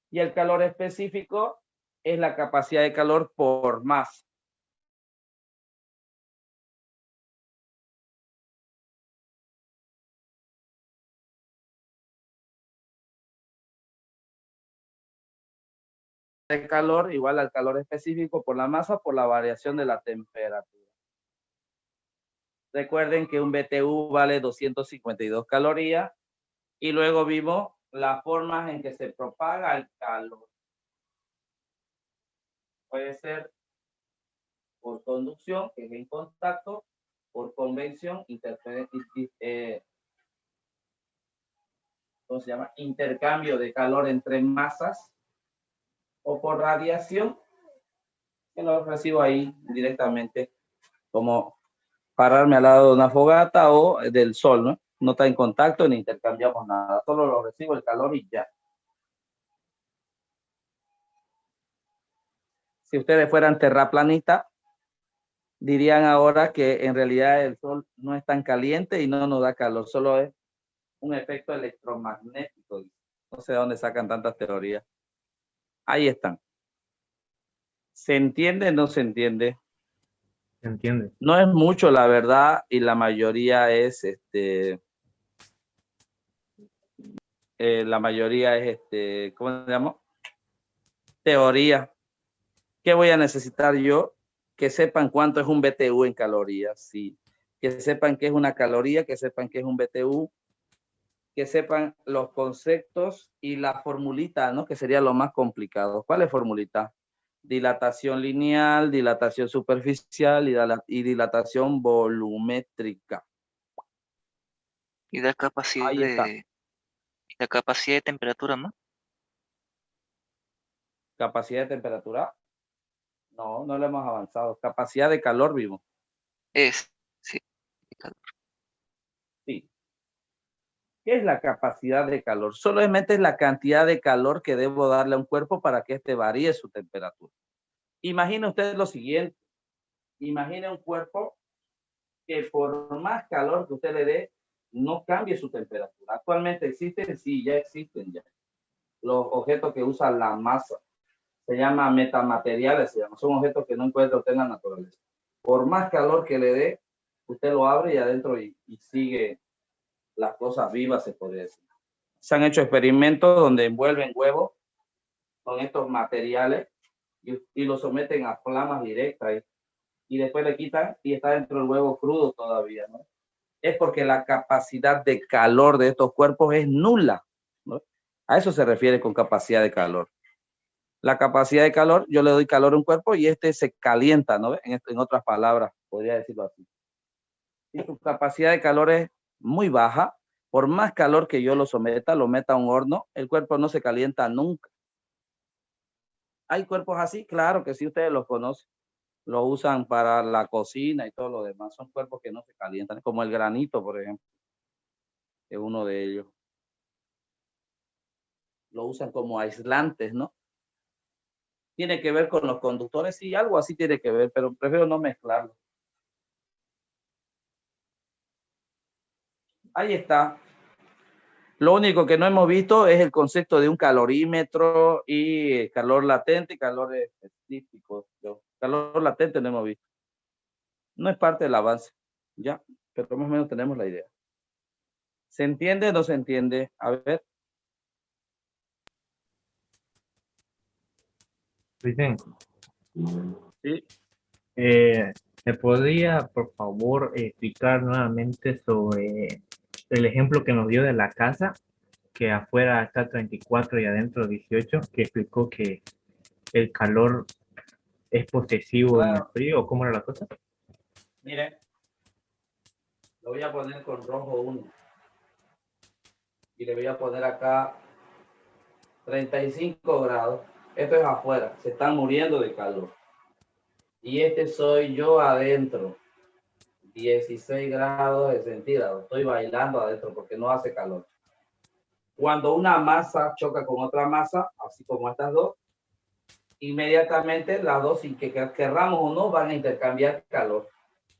Y el calor específico es la capacidad de calor por masa. de calor igual al calor específico por la masa por la variación de la temperatura. Recuerden que un BTU vale 252 calorías y luego vimos las formas en que se propaga el calor. Puede ser por conducción, que es en contacto, por convección, ¿cómo se llama? Intercambio de calor entre masas, o por radiación, que lo recibo ahí directamente, como pararme al lado de una fogata o del sol, ¿no? No está en contacto ni intercambiamos nada, solo lo recibo el calor y ya. Si ustedes fueran terraplanistas, dirían ahora que en realidad el sol no es tan caliente y no nos da calor, solo es un efecto electromagnético. No sé de dónde sacan tantas teorías. Ahí están. ¿Se entiende o no se entiende? ¿Se entiende? No es mucho, la verdad, y la mayoría es ¿cómo se llama? Teoría. ¿Qué voy a necesitar yo? Que sepan cuánto es un BTU en calorías, sí. Que sepan qué es una caloría, que sepan qué es un BTU, que sepan los conceptos y la formulita, ¿no? Que sería lo más complicado. ¿Cuál es formulita? Dilatación lineal, dilatación superficial y dilatación volumétrica. Y la capacidad Ahí está. la capacidad de temperatura, ¿no? Capacidad de temperatura. No, no lo hemos avanzado. Capacidad de calor vivo. Sí. Sí. ¿Qué es la capacidad de calor? Solamente es la cantidad de calor que debo darle a un cuerpo para que éste varíe su temperatura. Imagine usted lo siguiente. Imagine un cuerpo que por más calor que usted le dé, no cambie su temperatura. Actualmente existen, sí, ya existen ya. Los objetos que usan la masa. Se llama metamateriales, son objetos que no encuentra usted en la naturaleza. Por más calor que le dé, usted lo abre y adentro y sigue las cosas vivas, se podría decir. Se han hecho experimentos donde envuelven huevos con estos materiales y lo someten a flamas directas y después le quitan y está dentro del huevo crudo todavía, ¿no? Es porque la capacidad de calor de estos cuerpos es nula, ¿no? A eso se refiere con capacidad de calor. La capacidad de calor, yo le doy calor a un cuerpo y este se calienta, ¿no? En otras palabras, podría decirlo así. Si su capacidad de calor es muy baja, por más calor que yo lo meta a un horno, el cuerpo no se calienta nunca. ¿Hay cuerpos así? Claro que sí, ustedes los conocen. Lo usan para la cocina y todo lo demás. Son cuerpos que no se calientan, como el granito, por ejemplo. Es uno de ellos. Lo usan como aislantes, ¿no? Tiene que ver con los conductores, sí, algo así tiene que ver, pero prefiero no mezclarlo. Ahí está. Lo único que no hemos visto es el concepto de un calorímetro y calor latente y calor específico. Calor latente no hemos visto. No es parte del avance, ya, pero más o menos tenemos la idea. ¿Se entiende o no se entiende? A ver. Sí. ¿Me podría, por favor, explicar nuevamente sobre el ejemplo que nos dio de la casa, que afuera está 34 y adentro 18, que explicó que el calor es posesivo en el frío? ¿Cómo era la cosa? Mire, lo voy a poner con rojo 1 y le voy a poner acá 35 grados. Esto es afuera, se están muriendo de calor. Y este soy yo adentro, 16 grados de centígrados. Estoy bailando adentro porque no hace calor. Cuando una masa choca con otra masa, así como estas dos, inmediatamente las dos, sin que querramos o no, van a intercambiar calor.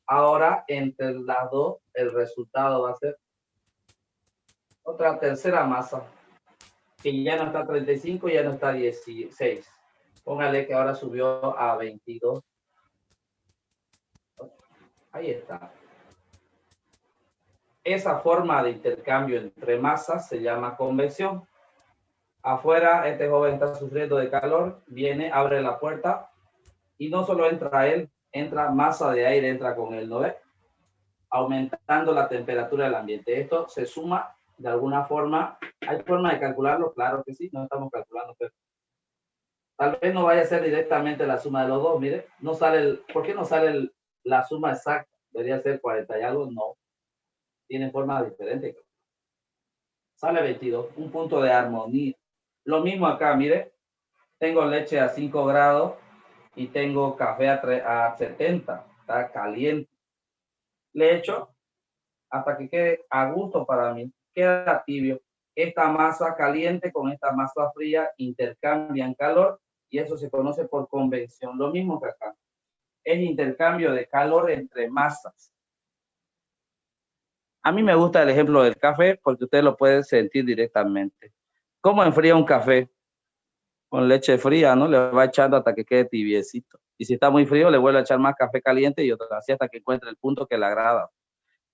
Ahora, entre las dos, el resultado va a ser otra tercera masa, que ya no está 35, ya no está 16. Póngale que ahora subió a 22. Ahí está. Esa forma de intercambio entre masas se llama convección. Afuera, este joven está sufriendo de calor, viene, abre la puerta y no solo entra él, entra masa de aire, entra con él, ¿no ves? Aumentando la temperatura del ambiente. Esto se suma de alguna forma. ¿Hay forma de calcularlo? Claro que sí, no estamos calculando, pero tal vez no vaya a ser directamente la suma de los dos. Mire, no sale ¿por qué no sale la suma exacta? Debería ser 40 y algo, no. Tiene forma diferente. Sale 22, un punto de armonía. Lo mismo acá, mire, tengo leche a 5 grados y tengo café a 70, está caliente. Le echo hasta que quede a gusto para mí, queda tibio. Esta masa caliente con esta masa fría intercambian calor y eso se conoce por convección. Lo mismo que acá. Es intercambio de calor entre masas. A mí me gusta el ejemplo del café porque usted lo puede sentir directamente. ¿Cómo enfría un café? Con leche fría, ¿no? Le va echando hasta que quede tibiecito. Y si está muy frío, le vuelve a echar más café caliente y otra así hasta que encuentre el punto que le agrada.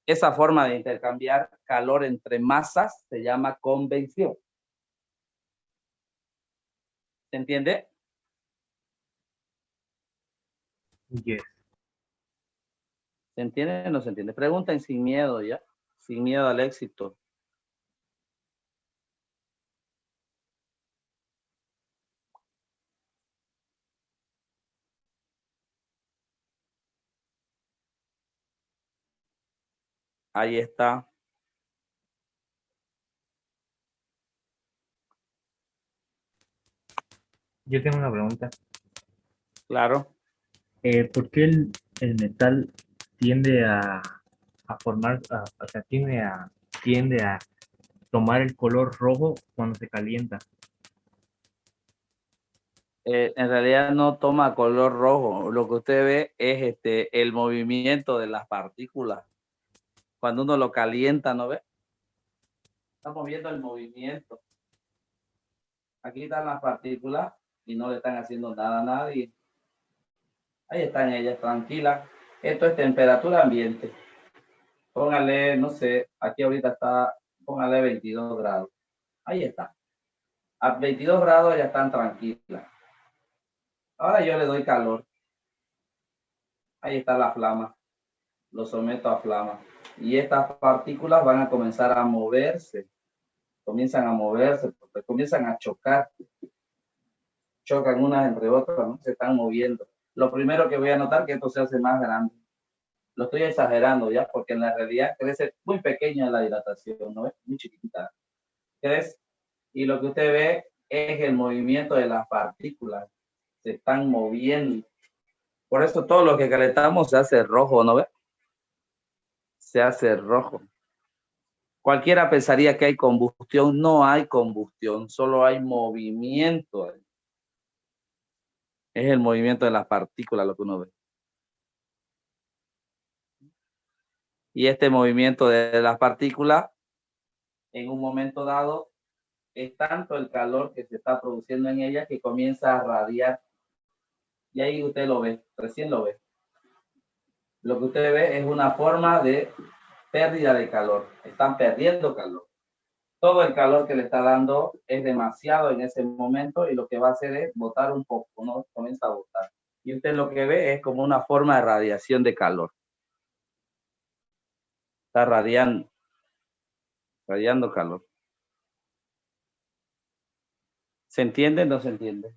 Esa forma de intercambiar calor entre masas se llama convección. ¿Se entiende? Yes. ¿Se entiende o no se entiende? Pregunten sin miedo, ¿ya? Sin miedo al éxito. Ahí está. Yo tengo una pregunta. Claro. ¿Por qué el metal tiende a formar, o sea, tiende a tomar el color rojo cuando se calienta? En realidad no toma color rojo. Lo que usted ve es el movimiento de las partículas. Cuando uno lo calienta, ¿no ve? Estamos viendo el movimiento. Aquí están las partículas y no le están haciendo nada a nadie. Ahí están ellas, tranquilas. Esto es temperatura ambiente. Póngale, no sé, aquí ahorita está, póngale 22 grados. Ahí está. A 22 grados ya están tranquilas. Ahora yo le doy calor. Ahí está la flama. Lo someto a flama. Y estas partículas van a comenzar a moverse. Comienzan a moverse, porque comienzan a chocar. Chocan unas entre otras, ¿no? Se están moviendo. Lo primero que voy a notar es que esto se hace más grande. Lo estoy exagerando ya, porque en la realidad crece muy pequeña la dilatación, ¿no? Es muy chiquitita. ¿Crece? Y lo que usted ve es el movimiento de las partículas. Se están moviendo. Por eso todo lo que calentamos se hace rojo, ¿no ve? Se hace rojo. Cualquiera pensaría que hay combustión. No hay combustión, solo hay movimiento. Es el movimiento de las partículas lo que uno ve. Y este movimiento de las partículas, en un momento dado, es tanto el calor que se está produciendo en ellas que comienza a radiar. Y ahí usted lo ve, recién lo ve. Lo que usted ve es una forma de pérdida de calor. Están perdiendo calor. Todo el calor que le está dando es demasiado en ese momento y lo que va a hacer es botar un poco, ¿no? Comienza a botar. Y usted lo que ve es como una forma de radiación de calor. Está radiando calor. ¿Se entiende o no se entiende?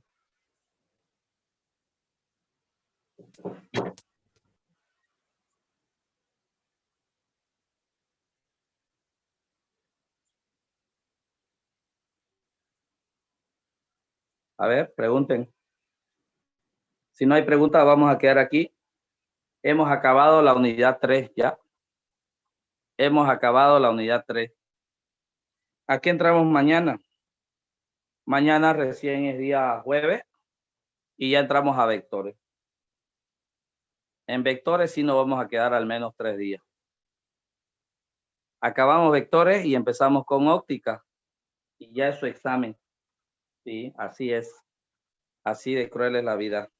A ver, pregunten. Si no hay preguntas, vamos a quedar aquí. Hemos acabado la unidad 3 ya. Hemos acabado la unidad 3. ¿A qué entramos mañana? Mañana recién es día jueves y ya entramos a vectores. En vectores sí nos vamos a quedar al menos 3 días. Acabamos vectores y empezamos con óptica. Y ya es su examen. Sí, así es. Así de cruel es la vida.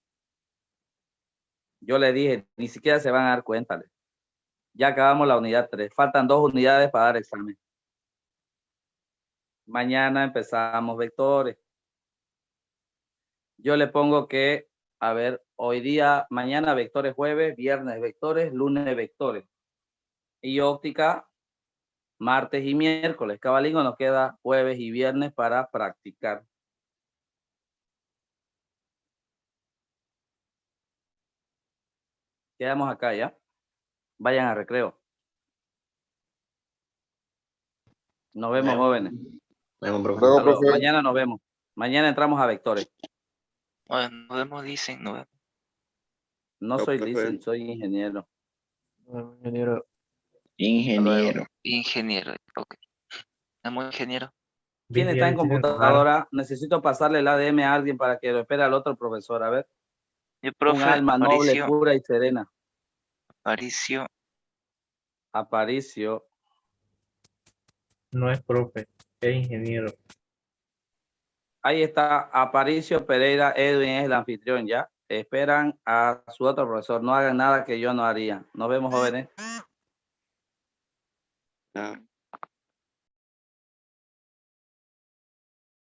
Yo le dije, ni siquiera se van a dar cuenta. Ya acabamos la unidad 3. Faltan 2 unidades para dar examen. Mañana empezamos vectores. Yo le pongo que, a ver, hoy día, mañana vectores jueves, viernes vectores, lunes vectores. Y óptica, martes y miércoles. Cabalino nos queda jueves y viernes para practicar. Quedamos acá ya. Vayan a recreo. Nos vemos, jóvenes. Luego, profe. Mañana nos vemos. Mañana entramos a vectores. Bueno, nos vemos, dicen, nos vemos. No soy licen, soy ingeniero. Ingeniero. Ingeniero, ok. ¿Estamos ingeniero? ¿Quién está en computadora? Necesito pasarle el ADM a alguien para que lo espere al otro profesor. A ver. Yo, profe, Un alma noble, Aparicio. pura y serena. Aparicio. Aparicio. No es profe, es ingeniero. Ahí está Aparicio Pereira Edwin, es el anfitrión, ¿ya? Esperan a su otro profesor. No hagan nada que yo no haría. Nos vemos, jóvenes.